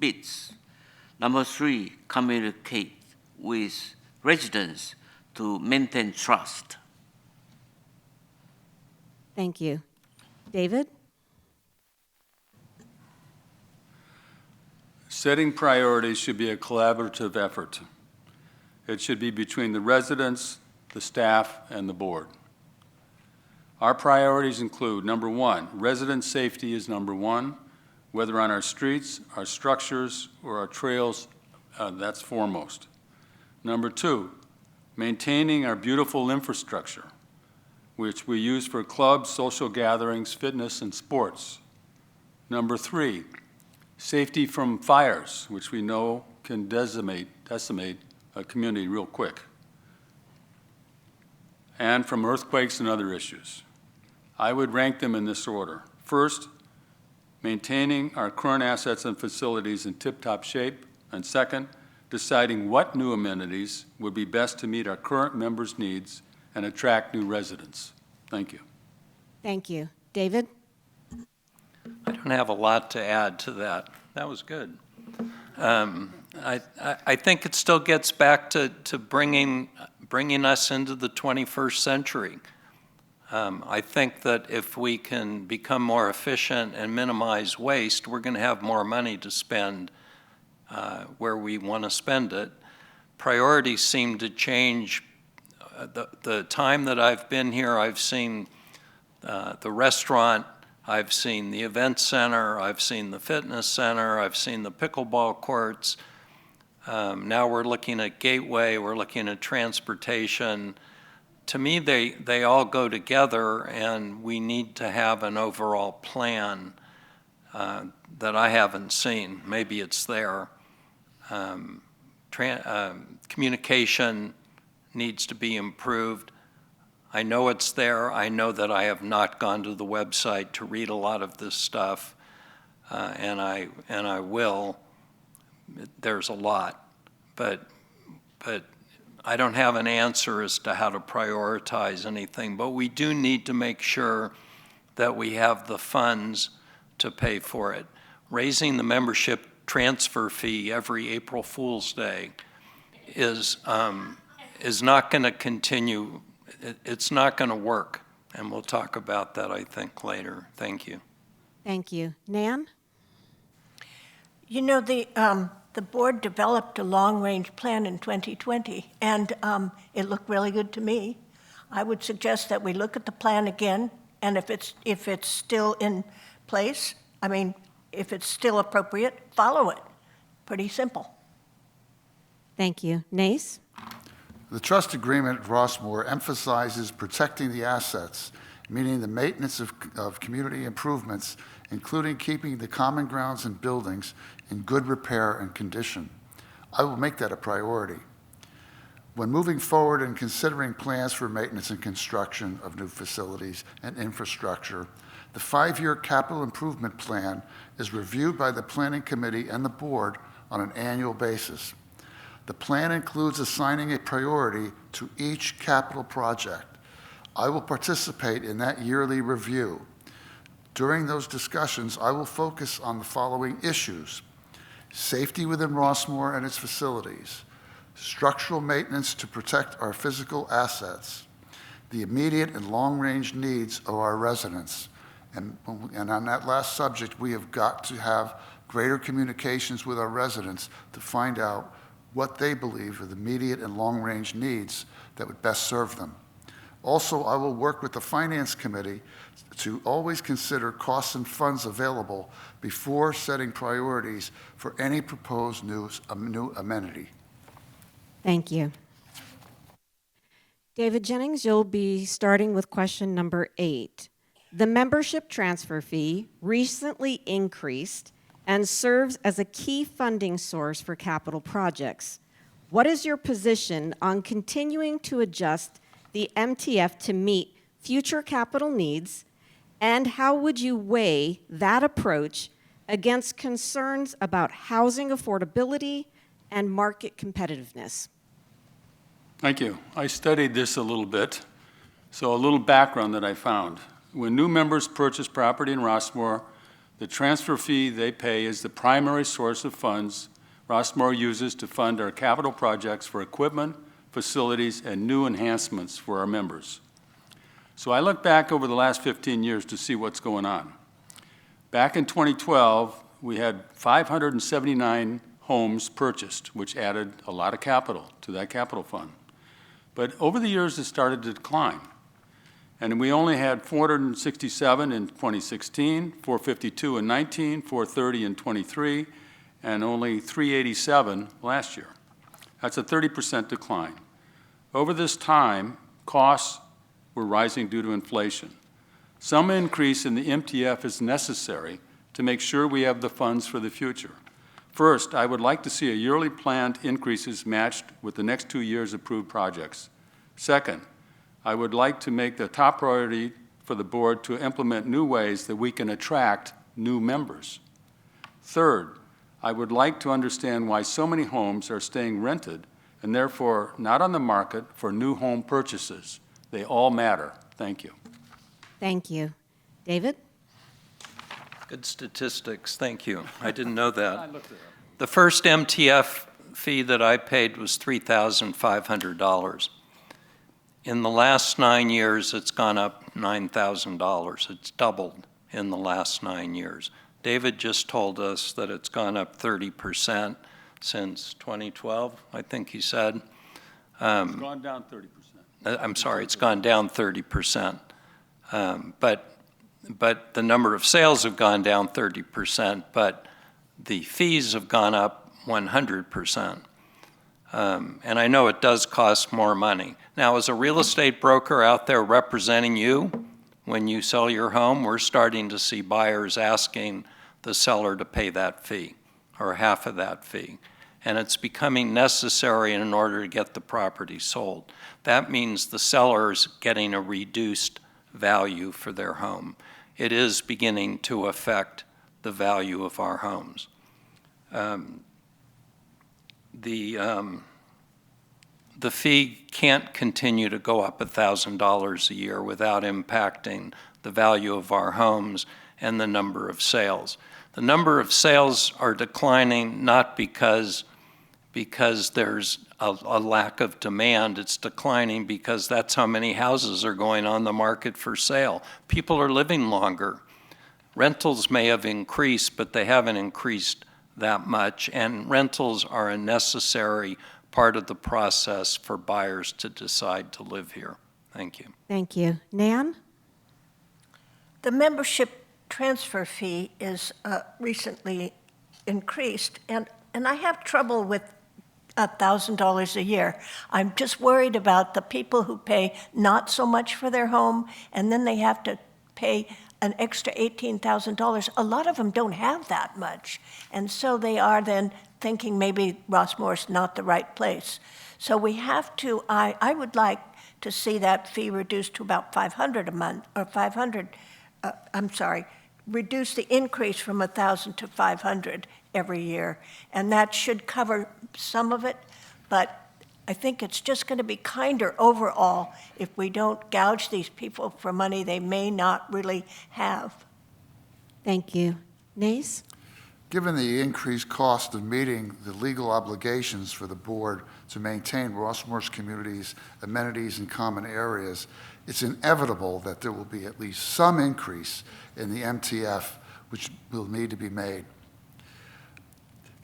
[SPEAKER 3] bids. Number 3, communicate with residents to maintain trust.
[SPEAKER 1] Thank you. David?
[SPEAKER 4] Setting priorities should be a collaborative effort. It should be between the residents, the staff, and the board. Our priorities include, number 1, resident safety is number 1, whether on our streets, our structures, or our trails, that's foremost. Number 2, maintaining our beautiful infrastructure, which we use for clubs, social gatherings, fitness, and sports. Number 3, safety from fires, which we know can decimate a community real quick, and from earthquakes and other issues. I would rank them in this order. First, maintaining our current assets and facilities in tip-top shape, and second, deciding what new amenities would be best to meet our current members' needs and attract new residents. Thank you.
[SPEAKER 1] Thank you. David?
[SPEAKER 5] I don't have a lot to add to that. That was good. I think it still gets back to bringing us into the 21st century. I think that if we can become more efficient and minimize waste, we're going to have more money to spend where we want to spend it. Priorities seem to change. The time that I've been here, I've seen the restaurant, I've seen the event center, I've seen the fitness center, I've seen the pickleball courts. Now we're looking at Gateway, we're looking at transportation. To me, they all go together, and we need to have an overall plan that I haven't seen. Maybe it's there. Communication needs to be improved. I know it's there. I know that I have not gone to the website to read a lot of this stuff, and I will. There's a lot, but I don't have an answer as to how to prioritize anything. But we do need to make sure that we have the funds to pay for it. Raising the membership transfer fee every April Fool's Day is not going to continue. It's not going to work, and we'll talk about that, I think, later. Thank you.
[SPEAKER 1] Thank you. Nan?
[SPEAKER 6] You know, the board developed a long-range plan in 2020, and it looked really good to me. I would suggest that we look at the plan again, and if it's still in place, I mean, if it's still appropriate, follow it. Pretty simple.
[SPEAKER 1] Thank you. Nace?
[SPEAKER 2] The trust agreement at Rossmore emphasizes protecting the assets, meaning the maintenance of community improvements, including keeping the common grounds and buildings in good repair and condition. I will make that a priority. When moving forward and considering plans for maintenance and construction of new facilities and infrastructure, the 5-year capital improvement plan is reviewed by the Planning Committee and the board on an annual basis. The plan includes assigning a priority to each capital project. I will participate in that yearly review. During those discussions, I will focus on the following issues: safety within Rossmore and its facilities, structural maintenance to protect our physical assets, the immediate and long-range needs of our residents. And on that last subject, we have got to have greater communications with our residents to find out what they believe are the immediate and long-range needs that would best serve them. Also, I will work with the Finance Committee to always consider costs and funds available before setting priorities for any proposed new amenity.
[SPEAKER 1] Thank you. David Jennings, you'll be starting with question number 8. The membership transfer fee recently increased and serves as a key funding source for capital projects. What is your position on continuing to adjust the MTF to meet future capital needs, and how would you weigh that approach against concerns about housing affordability and market competitiveness?
[SPEAKER 4] Thank you. I studied this a little bit, so a little background that I found. When new members purchase property in Rossmore, The transfer fee they pay is the primary source of funds Rossmore uses to fund our capital projects for equipment, facilities, and new enhancements for our members. So I look back over the last 15 years to see what's going on. Back in 2012, we had 579 homes purchased, which added a lot of capital to that capital fund. But over the years, it started to decline. And we only had 467 in 2016, 452 in 19, 430 in 23, and only 387 last year. That's a 30% decline. Over this time, costs were rising due to inflation. Some increase in the MTF is necessary to make sure we have the funds for the future. First, I would like to see a yearly planned increases matched with the next 2 years' approved projects. Second, I would like to make the top priority for the board to implement new ways that we can attract new members. Third, I would like to understand why so many homes are staying rented and therefore not on the market for new home purchases. They all matter. Thank you.
[SPEAKER 1] Thank you. David?
[SPEAKER 5] Good statistics, thank you. I didn't know
[SPEAKER 4] I
[SPEAKER 5] that.
[SPEAKER 4] looked it up.
[SPEAKER 5] The first MTF fee that I paid was $3,500. In the last 9 years, it's gone up $9,000. It's doubled in the last 9 years. David just told us that it's gone up 30% since 2012, I think he said.
[SPEAKER 4] It's gone down 30%.
[SPEAKER 5] I'm sorry, it's gone down 30%. But the number of sales have gone down 30%, but the fees have gone up 100%. And I know it does cost more money. Now, as a real estate broker out there representing you, when you sell your home, we're starting to see buyers asking the seller to pay that fee or half of that fee. And it's becoming necessary in order to get the property sold. That means the seller's getting a reduced value for their home. It is beginning to affect the value of our homes. The fee can't continue to go up $1,000 a year without impacting the value of our homes and the number of sales. The number of sales are declining not because there's a lack of demand. It's declining because that's how many houses are going on the market for sale. People are living longer. Rentals may have increased, but they haven't increased that much, and rentals are a necessary part of the process for buyers to decide to live here. Thank you.
[SPEAKER 1] Thank you. Nan?
[SPEAKER 6] The membership transfer fee is recently increased, and I have trouble with $1,000 a year. I'm just worried about the people who pay not so much for their home, and then they have to pay an extra $18,000. A lot of them don't have that much, and so they are then thinking maybe Rossmore's not the right place. So we have to, I would like to see that fee reduced to about $500 a month, or reduce the increase from $1,000 to $500 every year. And that should cover some of it, but I think it's just going to be kinder overall if we don't gouge these people for money they may not really have.
[SPEAKER 1] Thank you. Nays?
[SPEAKER 2] Given the increased cost of meeting the legal obligations for the board to maintain Rossmore's community's amenities and common areas, it's inevitable that there will be at least some increase in the MTF, which will need to be made.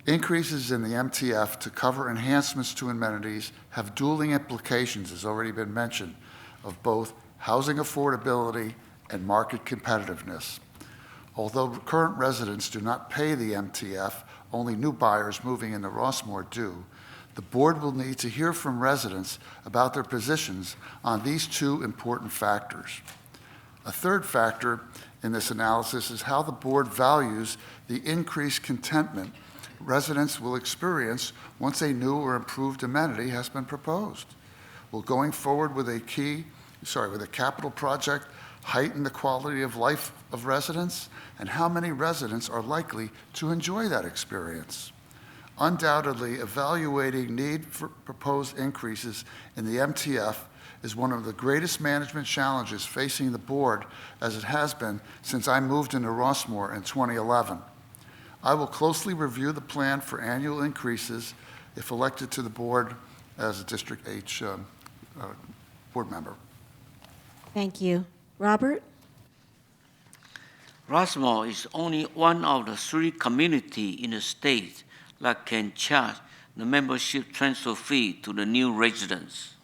[SPEAKER 2] Increases in the MTF to cover enhancements to amenities have dueling implications, as already been mentioned, of both housing affordability and market competitiveness. Although current residents do not pay the MTF, only new buyers moving into Rossmore do, the board will need to hear from residents about their positions on these two important factors. A third factor in this analysis is how the board values the increased contentment residents will experience once a new or improved amenity has been proposed. Will going forward with a capital project heighten the quality of life of residents? And how many residents are likely to enjoy that experience? Undoubtedly, evaluating need for proposed increases in the MTF is one of the greatest management challenges facing the board as it has been since I moved into Rossmore in 2011. I will closely review the plan for annual increases if elected to the board as a District H board member.
[SPEAKER 1] Thank you. Robert?
[SPEAKER 3] Rossmore is only one of the 3 communities in the state that can charge the membership transfer fee to the new residents.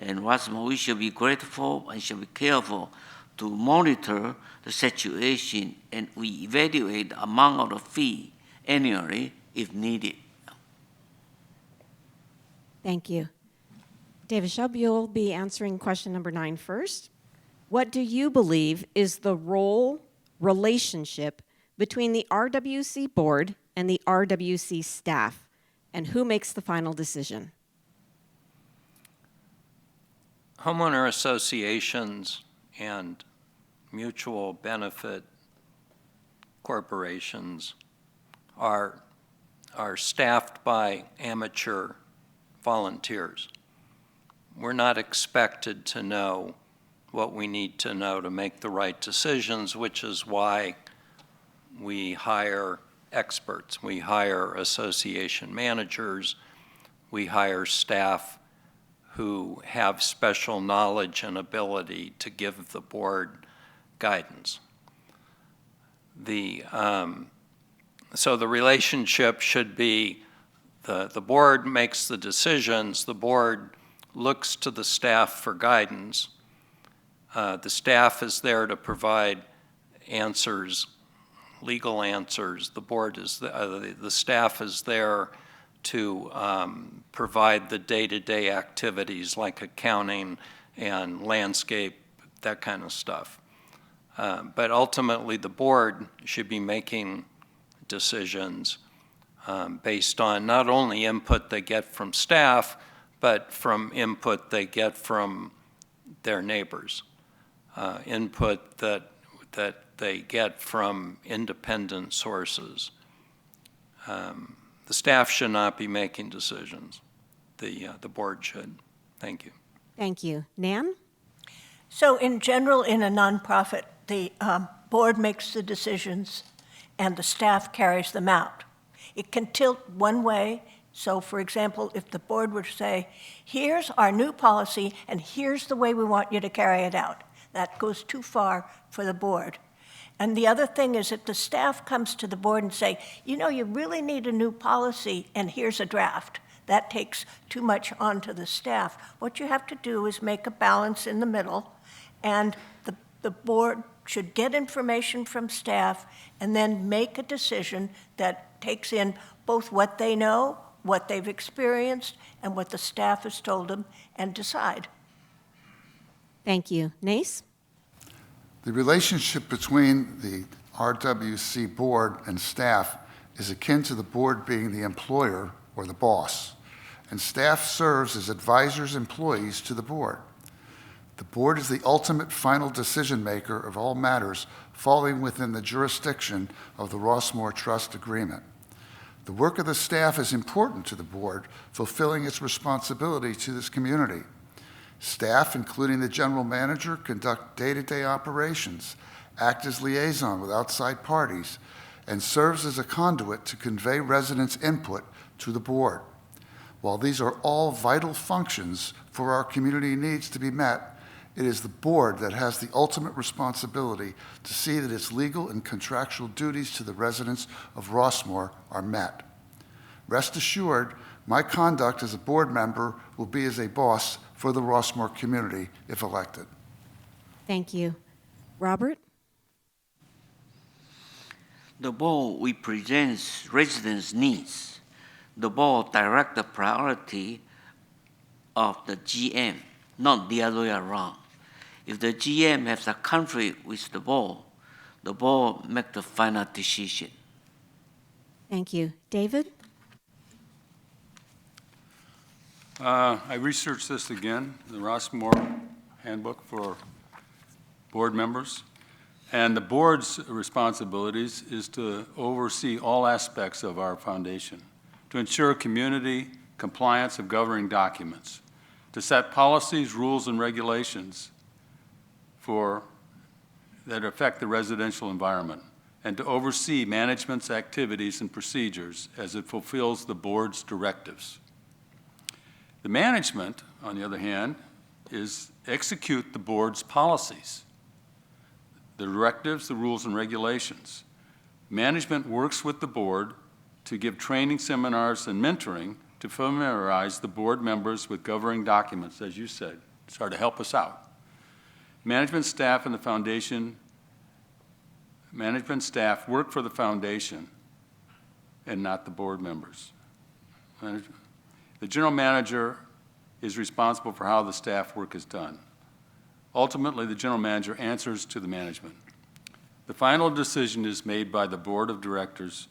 [SPEAKER 3] And Rossmore, we should be grateful and should be careful to monitor the situation, and we evaluate the amount of the fee annually if needed.
[SPEAKER 1] Thank you. David Shub, you'll be answering question number 9 first. What do you believe is the relationship between the RWC board and the RWC staff, and who makes the final decision?
[SPEAKER 5] Homeowner associations and mutual benefit corporations are staffed by amateur volunteers. We're not expected to know what we need to know to make the right decisions, which is why we hire experts. We hire association managers. We hire staff who have special knowledge and ability to give the board guidance. So the relationship should be the board makes the decisions, the board looks to the staff for guidance. The staff is there to provide answers, legal answers. The board is the staff is there to provide the day-to-day activities like accounting and landscape, that kind of stuff. But ultimately, the board should be making decisions based on not only input they get from staff, but from input they get from their neighbors, input that they get from independent sources. The staff should not be making decisions. The board should. Thank you.
[SPEAKER 1] Thank you. Nan?
[SPEAKER 6] So in general, in a nonprofit, the board makes the decisions and the staff carries them out. It can tilt one way. So for example, if the board were to say, here's our new policy and here's the way we want you to carry it out, that goes too far for the board. And the other thing is that the staff comes to the board and say, you know, you really need a new policy and here's a draft. That takes too much onto the staff. What you have to do is make a balance in the middle, and the board should get information from staff and then make a decision that takes in both what they know, what they've experienced, and what the staff has told them, and decide.
[SPEAKER 1] Thank you. Nace?
[SPEAKER 2] The relationship between the RWC board and staff is akin to the board being the employer or the boss, and staff serves as advisors, employees to the board. The board is the ultimate final decision maker of all matters falling within the jurisdiction of the Rossmore Trust Agreement. The work of the staff is important to the board, fulfilling its responsibility to this community. Staff, including the general manager, conduct day-to-day operations, act as liaison with outside parties, and serves as a conduit to convey residents' input to the board. While these are all vital functions for our community needs to be met, it is the board that has the ultimate responsibility to see that its legal and contractual duties to the residents of Rossmore are met. Rest assured, my conduct as a board member will be as a boss for the Rossmore community if elected.
[SPEAKER 1] Thank you. Robert?
[SPEAKER 3] The board represents residents' needs. The board directs the priority of the GM, not the other way around. If the GM has a conflict with the board makes the final decision.
[SPEAKER 1] Thank you. David?
[SPEAKER 4] I researched this again, the Rossmore Handbook for board members. And the board's responsibilities is to oversee all aspects of our foundation, to ensure community compliance of governing documents, to set policies, rules, and regulations that affect the residential environment, and to oversee management's activities and procedures as it fulfills the board's directives. The management, on the other hand, is execute the board's policies, the directives, the rules, and regulations. Management works with the board to give training seminars and mentoring to familiarize the board members with governing documents, as you said, to help us out. Management staff work for the foundation and not the board members. The general manager is responsible for how the staff work is done. Ultimately, the general manager answers to the management. The final decision is made by the board of directors,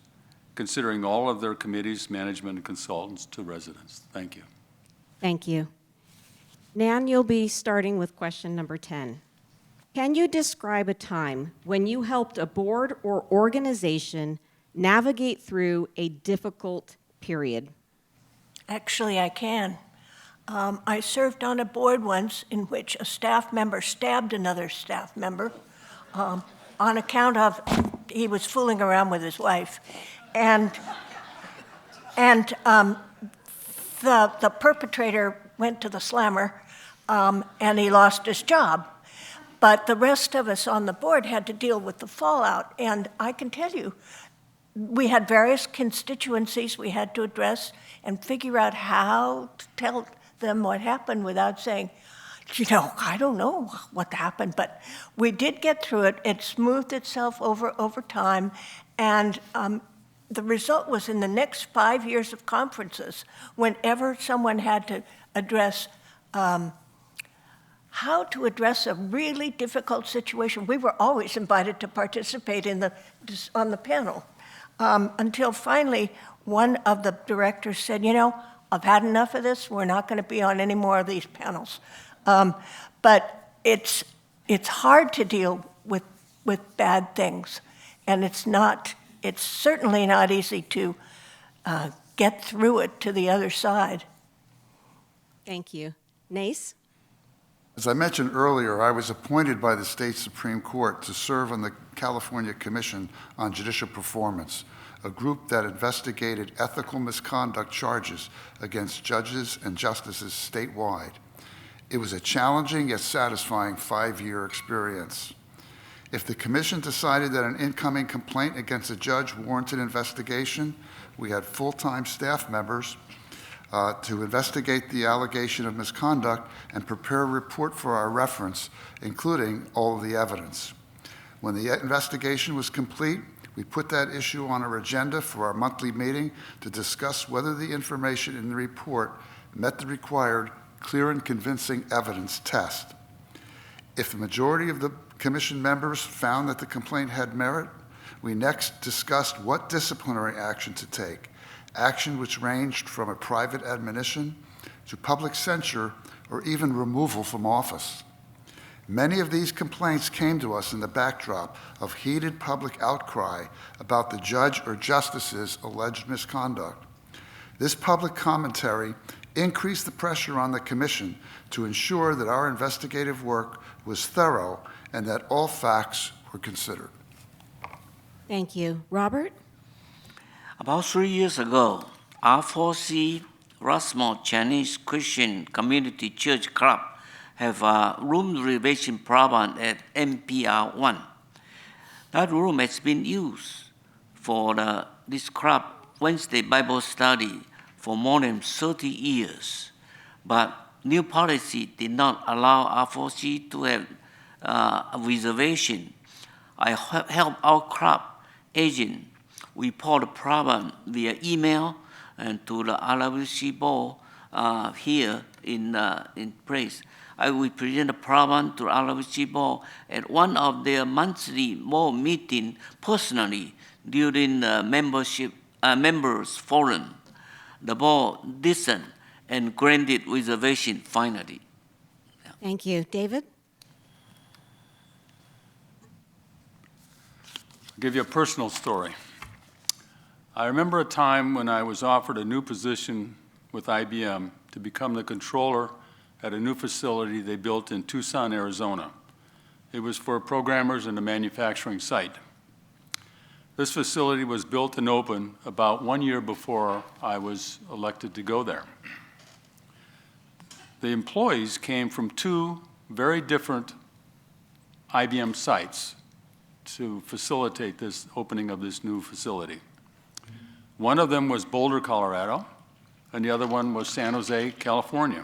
[SPEAKER 4] considering all of their committees, management, and consultants to residents. Thank you.
[SPEAKER 1] Thank you. Nan, you'll be starting with question number 10. Can you describe a time when you helped a board or organization navigate through a difficult period?
[SPEAKER 6] Actually, I can. I served on a board once in which a staff member stabbed another staff member on account of he was fooling around with his wife. And the perpetrator went to the slammer, and he lost his job. But the rest of us on the board had to deal with the fallout. And I can tell you, we had various constituencies we had to address and figure out how to tell them what happened without saying, I don't know what happened. But we did get through it. It smoothed itself over time. And the result was in the next 5 years of conferences, whenever someone had to address how to address a really difficult situation, we were always invited to participate on the panel. Until finally, one of the directors said, I've had enough of this. We're not going to be on any more of these panels. But it's hard to deal with bad things, and it's certainly not easy to get through it to the other side.
[SPEAKER 1] Thank you. Nace?
[SPEAKER 2] As I mentioned earlier, I was appointed by the state Supreme Court to serve on the California Commission on Judicial Performance, a group that investigated ethical misconduct charges against judges and justices statewide. It was a challenging yet satisfying 5-year experience. If the commission decided that an incoming complaint against a judge warranted investigation, we had full-time staff members to investigate the allegation of misconduct and prepare a report for our reference, including all of the evidence. When the investigation was complete, we put that issue on our agenda for our monthly meeting to discuss whether the information in the report met the required clear and convincing evidence test. If the majority of the commission members found that the complaint had merit, we next discussed what disciplinary action to take, action which ranged from a private admonition to public censure or even removal from office. Many of these complaints came to us in the backdrop of heated public outcry about the judge or justice's alleged misconduct. This public commentary increased the pressure on the commission to ensure that our investigative work was thorough and that all facts were considered.
[SPEAKER 1] Thank you. Robert?
[SPEAKER 3] About 3 years ago, RWC Rossmore Chinese Christian Community Church Club have a room reservation problem at MPR 1. That room has been used for this club Wednesday Bible study for more than 30 years. But new policy did not allow RWC to have a reservation. I helped our club agent report the problem via email and to the RWC board here in place. I will present the problem to the RWC board at one of their monthly board meeting personally during the members forum. The board listened and granted reservation finally.
[SPEAKER 1] Thank you. David?
[SPEAKER 4] I'll give you a personal story. I remember a time when I was offered a new position with IBM to become the controller at a new facility they built in Tucson, Arizona. It was for programmers and a manufacturing site. This facility was built and opened about 1 year before I was elected to go there. The employees came from two very different IBM sites to facilitate this opening of this new facility. One of them was Boulder, Colorado, and the other one was San Jose, California.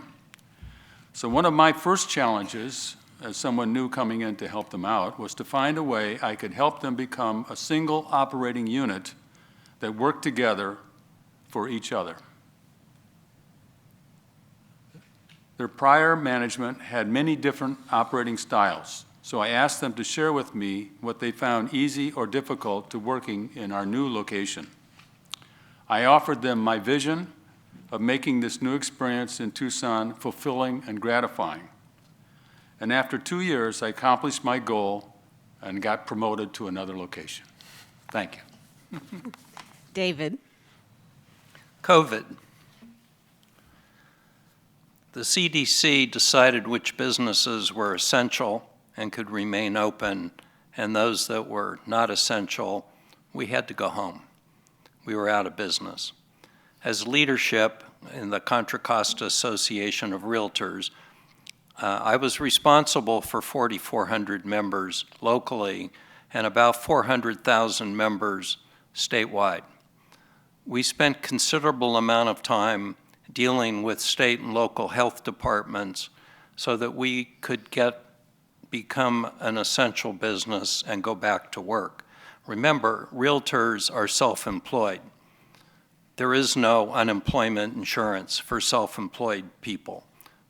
[SPEAKER 4] So one of my first challenges, as someone new coming in to help them out, was to find a way I could help them become a single operating unit that worked together for each other. Their prior management had many different operating styles, so I asked them to share with me what they found easy or difficult to working in our new location. I offered them my vision of making this new experience in Tucson fulfilling and gratifying. And after 2 years, I accomplished my goal and got promoted to another location. Thank you.
[SPEAKER 1] David.
[SPEAKER 5] COVID. The CDC decided which businesses were essential and could remain open, and those that were not essential, we had to go home. We were out of business. As leadership in the Contra Costa Association of Realtors, I was responsible for 4,400 members locally and about 400,000 members statewide. We spent considerable amount of time dealing with state and local health departments so that we could become an essential business and go back to work. Remember, realtors are self-employed. There is no unemployment insurance for self-employed people.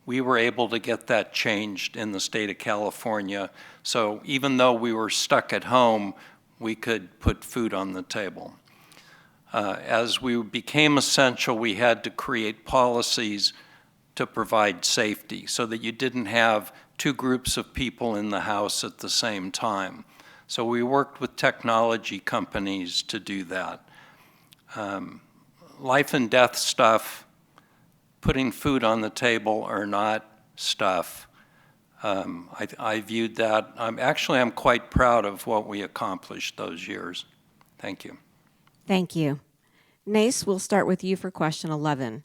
[SPEAKER 5] We were able to get that changed in the state of California, so even though we were stuck at home, we could put food on the table. As we became essential, we had to create policies to provide safety so that you didn't have two groups of people in the house at the same time. So we worked with technology companies to do that. Life and death stuff, putting food on the table or not stuff, I viewed that. I'm quite proud of what we accomplished those years. Thank you.
[SPEAKER 1] Thank you. Nace, we'll start with you for question 11.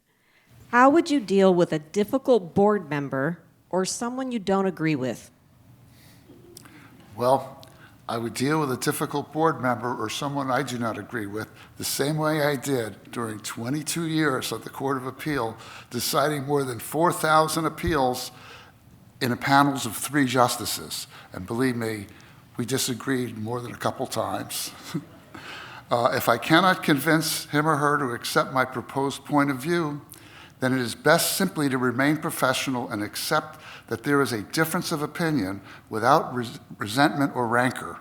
[SPEAKER 1] How would you deal with a difficult board member or someone you don't agree with?
[SPEAKER 2] Well, I would deal with a difficult board member or someone I do not agree with the same way I did during 22 years at the Court of Appeal, deciding more than 4,000 appeals in panels of 3 justices. And believe me, we disagreed more than a couple times. If I cannot convince him or her to accept my proposed point of view, then it is best simply to remain professional and accept that there is a difference of opinion without resentment or rancor.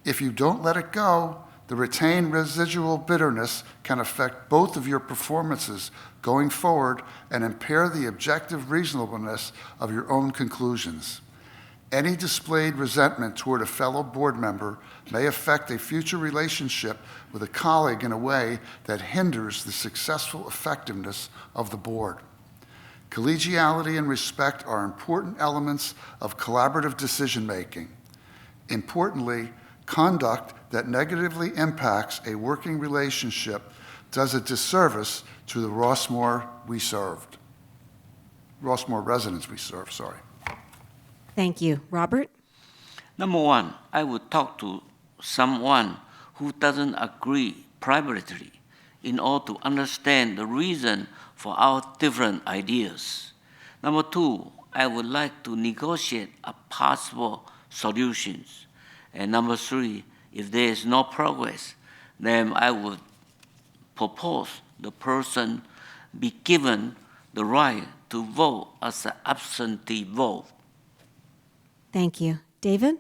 [SPEAKER 2] If you don't let it go, the retained residual bitterness can affect both of your performances going forward and impair the objective reasonableness of your own conclusions. Any displayed resentment toward a fellow board member may affect a future relationship with a colleague in a way that hinders the successful effectiveness of the board. Collegiality and respect are important elements of collaborative decision-making. Importantly, conduct that negatively impacts a working relationship does a disservice to the Rossmore residents we serve, sorry.
[SPEAKER 1] Thank you. Robert?
[SPEAKER 3] Number one, I would talk to someone who doesn't agree privately in order to understand the reason for our different ideas. Number two, I would like to negotiate a possible solutions. And number three, if there is no progress, then I would propose the person be given the right to vote as an absentee vote.
[SPEAKER 1] Thank you. David?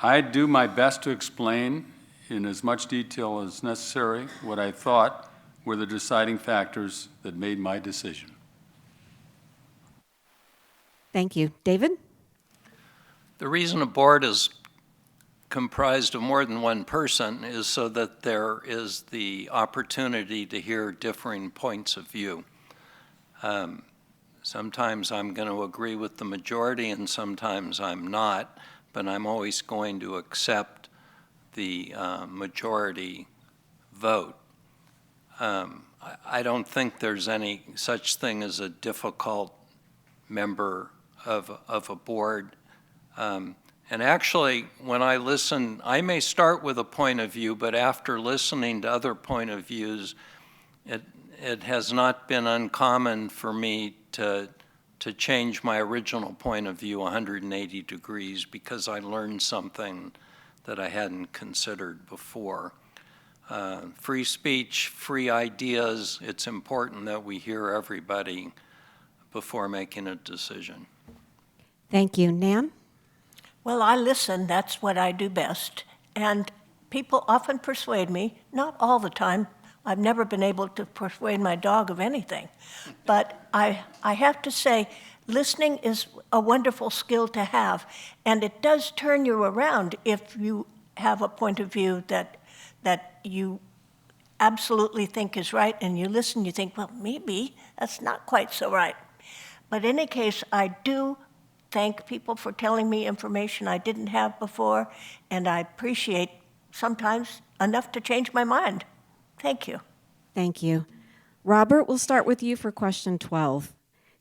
[SPEAKER 4] I do my best to explain in as much detail as necessary what I thought were the deciding factors that made my decision.
[SPEAKER 1] Thank you. David?
[SPEAKER 5] The reason a board is comprised of more than one person is so that there is the opportunity to hear differing points of view. Sometimes I'm going to agree with the majority and sometimes I'm not, but I'm always going to accept the majority vote. I don't think there's any such thing as a difficult member of a board. And actually, when I listen, I may start with a point of view, but after listening to other point of views, it has not been uncommon for me to change my original point of view 180 degrees because I learned something that I hadn't considered before. Free speech, free ideas, it's important that we hear everybody before making a decision.
[SPEAKER 1] Thank you. Nan?
[SPEAKER 6] Well, I listen, that's what I do best. And people often persuade me, not all the time. I've never been able to persuade my dog of anything. But I have to say, listening is a wonderful skill to have. And it does turn you around if you have a point of view that you absolutely think is right, and you listen, you think, well, maybe that's not quite so right. But in any case, I do thank people for telling me information I didn't have before, and I appreciate sometimes enough to change my mind. Thank you.
[SPEAKER 1] Thank you. Robert, we'll start with you for question 12.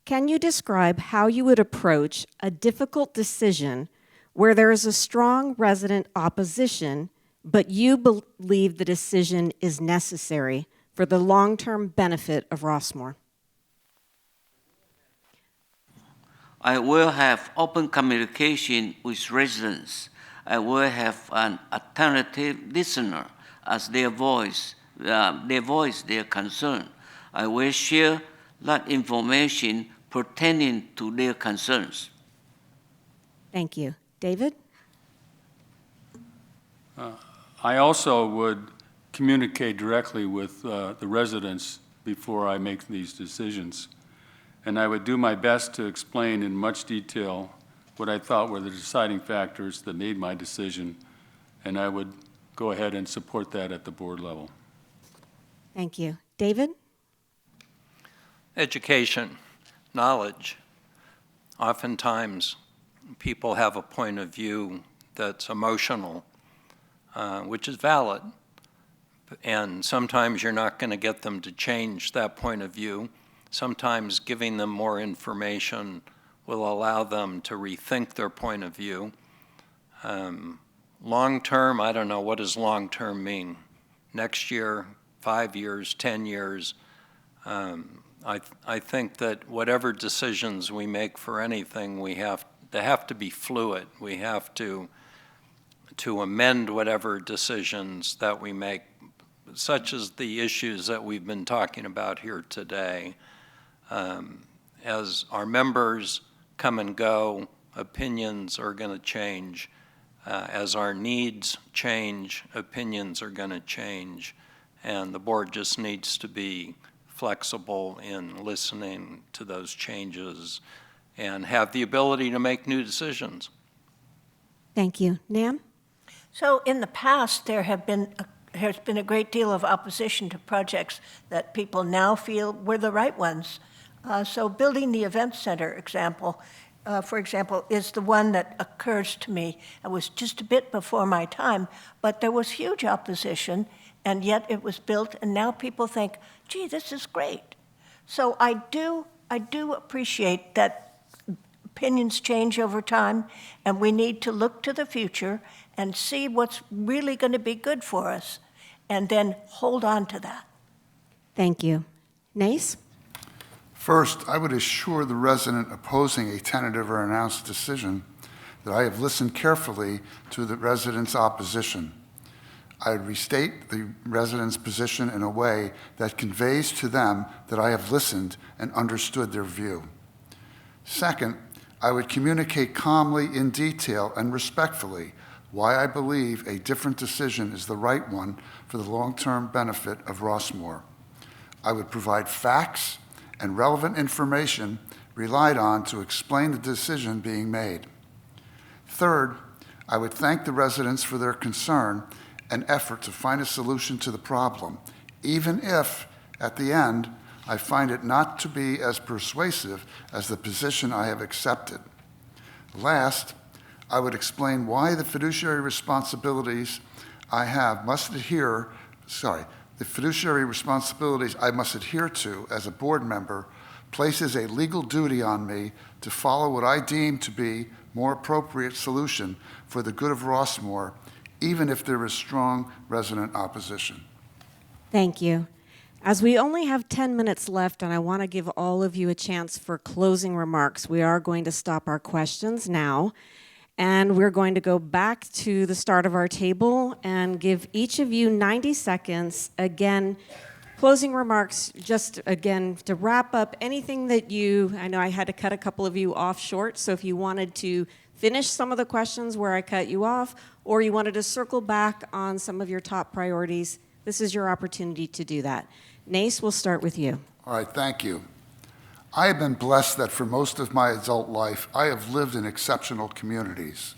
[SPEAKER 1] Can you describe how you would approach a difficult decision where there is a strong resident opposition, but you believe the decision is necessary for the long-term benefit of Rossmore?
[SPEAKER 3] I will have open communication with residents. I will have an alternative listener as they voice their concern. I will share that information pertaining to their concerns.
[SPEAKER 1] Thank you. David?
[SPEAKER 4] I also would communicate directly with the residents before I make these decisions. And I would do my best to explain in much detail what I thought were the deciding factors that made my decision, and I would go ahead and support that at the board level.
[SPEAKER 1] Thank you. David?
[SPEAKER 5] Education, knowledge. Oftentimes, people have a point of view that's emotional, which is valid. And sometimes you're not going to get them to change that point of view. Sometimes giving them more information will allow them to rethink their point of view. Long-term, I don't know, what does long-term mean? Next year, 5 years, 10 years? I think that whatever decisions we make for anything, they have to be fluid. We have to amend whatever decisions that we make, such as the issues that we've been talking about here today. As our members come and go, opinions are going to change. As our needs change, opinions are going to change. And the board just needs to be flexible in listening to those changes and have the ability to make new decisions.
[SPEAKER 1] Thank you. Nan?
[SPEAKER 6] So in the past, there's been a great deal of opposition to projects that people now feel were the right ones. So building the event center example, for example, is the one that occurs to me. It was just a bit before my time, but there was huge opposition, and yet it was built, and now people think, gee, this is great. So I do appreciate that opinions change over time, and we need to look to the future and see what's really going to be good for us, and then hold on to that.
[SPEAKER 1] Thank you. Nace?
[SPEAKER 2] First, I would assure the resident opposing a tentative or announced decision that I have listened carefully to the resident's opposition. I would restate the resident's position in a way that conveys to them that I have listened and understood their view. Second, I would communicate calmly, in detail, and respectfully why I believe a different decision is the right one for the long-term benefit of Rossmore. I would provide facts and relevant information relied on to explain the decision being made. Third, I would thank the residents for their concern and effort to find a solution to the problem, even if, at the end, I find it not to be as persuasive as the position I have accepted. Last, I would explain why the fiduciary responsibilities I must adhere to as a board member places a legal duty on me to follow what I deem to be more appropriate solution for the good of Rossmore, even if there is strong resident opposition.
[SPEAKER 1] Thank you. As we only have 10 minutes left, and I want to give all of you a chance for closing remarks, we are going to stop our questions now, and we're going to go back to the start of our table and give each of you 90 seconds. Again, closing remarks, just again, to wrap up anything that I know I had to cut a couple of you off short, so if you wanted to finish some of the questions where I cut you off, or you wanted to circle back on some of your top priorities, this is your opportunity to do that. Nace, we'll start with you.
[SPEAKER 2] All right, thank you. I have been blessed that for most of my adult life, I have lived in exceptional communities.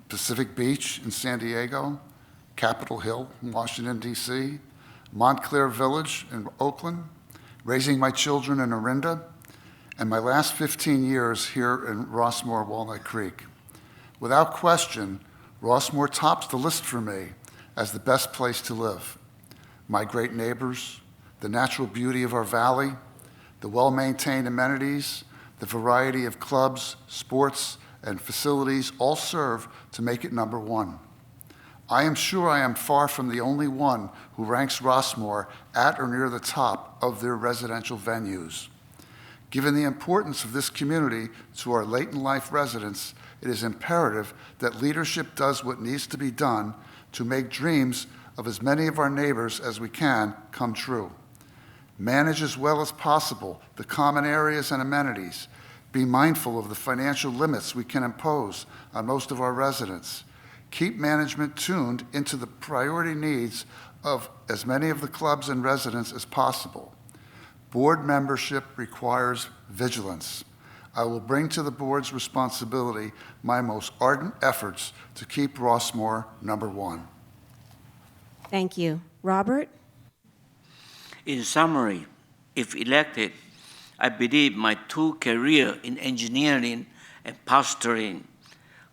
[SPEAKER 2] Pacific Beach in San Diego, Capitol Hill in Washington, D.C., Montclair Village in Oakland, raising my children in Orinda, and my last 15 years here in Rossmore, Walnut Creek. Without question, Rossmore tops the list for me as the best place to live. My great neighbors, the natural beauty of our valley, the well-maintained amenities, the variety of clubs, sports, and facilities all serve to make it number one. I am sure I am far from the only one who ranks Rossmore at or near the top of their residential venues. Given the importance of this community to our late-in-life residents, it is imperative that leadership does what needs to be done to make dreams of as many of our neighbors as we can come true. Manage as well as possible the common areas and amenities. Be mindful of the financial limits we can impose on most of our residents. Keep management tuned into the priority needs of as many of the clubs and residents as possible. Board membership requires vigilance. I will bring to the board's responsibility my most ardent efforts to keep Rossmore number one.
[SPEAKER 1] Thank you. Robert?
[SPEAKER 3] In summary, if elected, I believe my two careers in engineering and pastoring,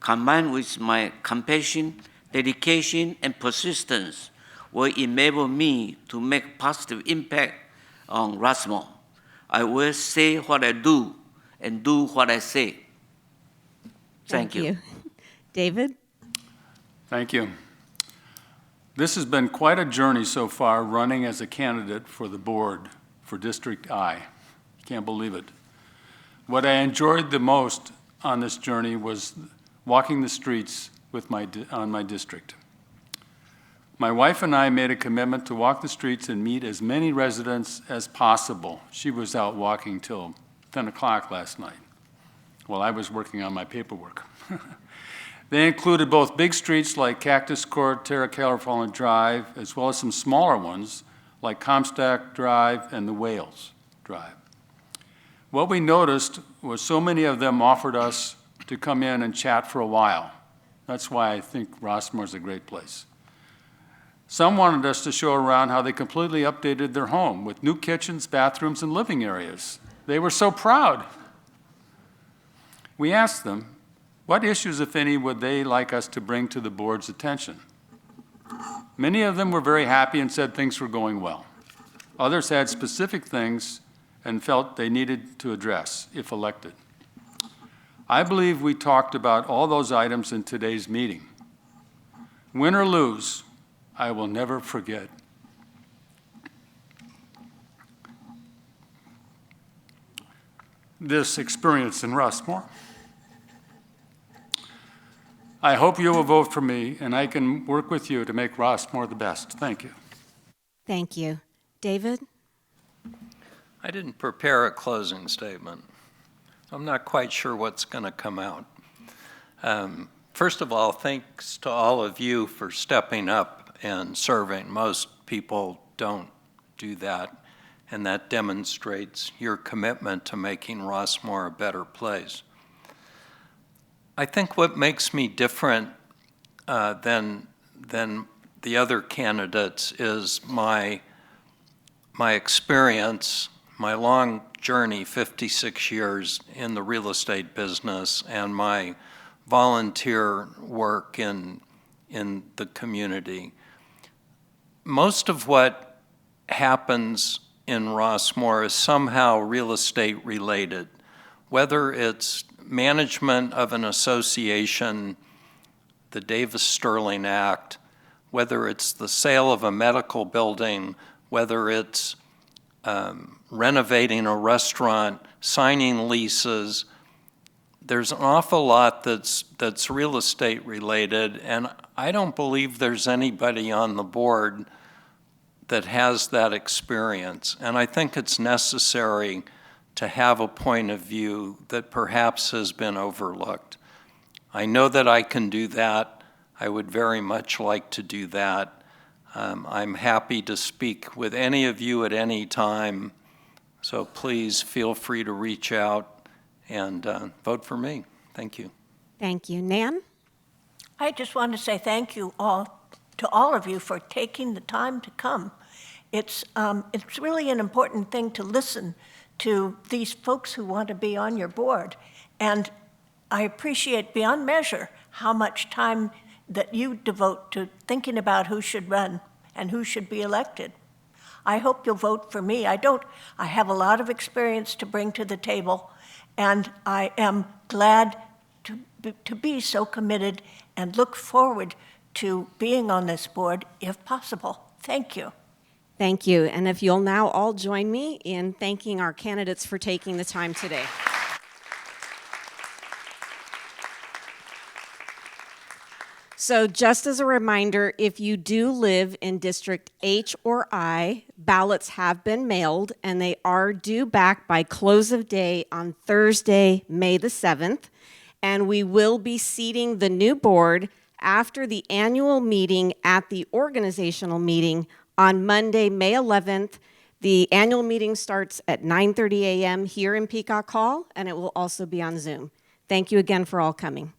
[SPEAKER 3] combined with my compassion, dedication, and persistence, will enable me to make positive impact on Rossmore. I will say what I do and do what I say. Thank you.
[SPEAKER 1] David?
[SPEAKER 4] Thank you. This has been quite a journey so far, running as a candidate for the board for District I. Can't believe it. What I enjoyed the most on this journey was walking the streets on my district. My wife and I made a commitment to walk the streets and meet as many residents as possible. She was out walking till 10 o'clock last night while I was working on my paperwork. They included both big streets like Cactus Court, Terra California Drive, as well as some smaller ones like Comstock Drive and the Wales Drive. What we noticed was so many of them offered us to come in and chat for a while. That's why I think Rossmore is a great place. Some wanted us to show around how they completely updated their home with new kitchens, bathrooms, and living areas. They were so proud. We asked them, what issues, if any, would they like us to bring to the board's attention? Many of them were very happy and said things were going well. Others had specific things and felt they needed to address if elected. I believe we talked about all those items in today's meeting. Win or lose, I will never forget this experience in Rossmore. I hope you will vote for me, and I can work with you to make Rossmore the best. Thank you.
[SPEAKER 1] Thank you. David?
[SPEAKER 5] I didn't prepare a closing statement. I'm not quite sure what's going to come out. First of all, thanks to all of you for stepping up and serving. Most people don't do that, and that demonstrates your commitment to making Rossmore a better place. I think what makes me different than the other candidates is my experience, my long journey, 56 years in the real estate business, and my volunteer work in the community. Most of what happens in Rossmore is somehow real estate related, whether it's management of an association, the Davis-Sterling Act, whether it's the sale of a medical building, whether it's renovating a restaurant, signing leases. There's an awful lot that's real estate related, and I don't believe there's anybody on the board that has that experience. And I think it's necessary to have a point of view that perhaps has been overlooked. I know that I can do that. I would very much like to do that. I'm happy to speak with any of you at any time, so please feel free to reach out and vote for me. Thank you.
[SPEAKER 1] Thank you. Nan?
[SPEAKER 6] I just want to say thank you all to all of you for taking the time to come. It's really an important thing to listen to these folks who want to be on your board. And I appreciate beyond measure how much time that you devote to thinking about who should run and who should be elected. I hope you'll vote for me. I have a lot of experience to bring to the table, and I am glad to be so committed and look forward to being on this board if possible. Thank you.
[SPEAKER 1] Thank you. And if you'll now all join me in thanking our candidates for taking the time today. So just as a reminder, if you do live in District H or I, ballots have been mailed and they are due back by close of day on Thursday, May the 7th. And we will be seating the new board after the annual meeting at the organizational meeting on Monday, May 11th. The annual meeting starts at 9:30 a.m. here in Peacock Hall, and it will also be on Zoom. Thank you again for all coming.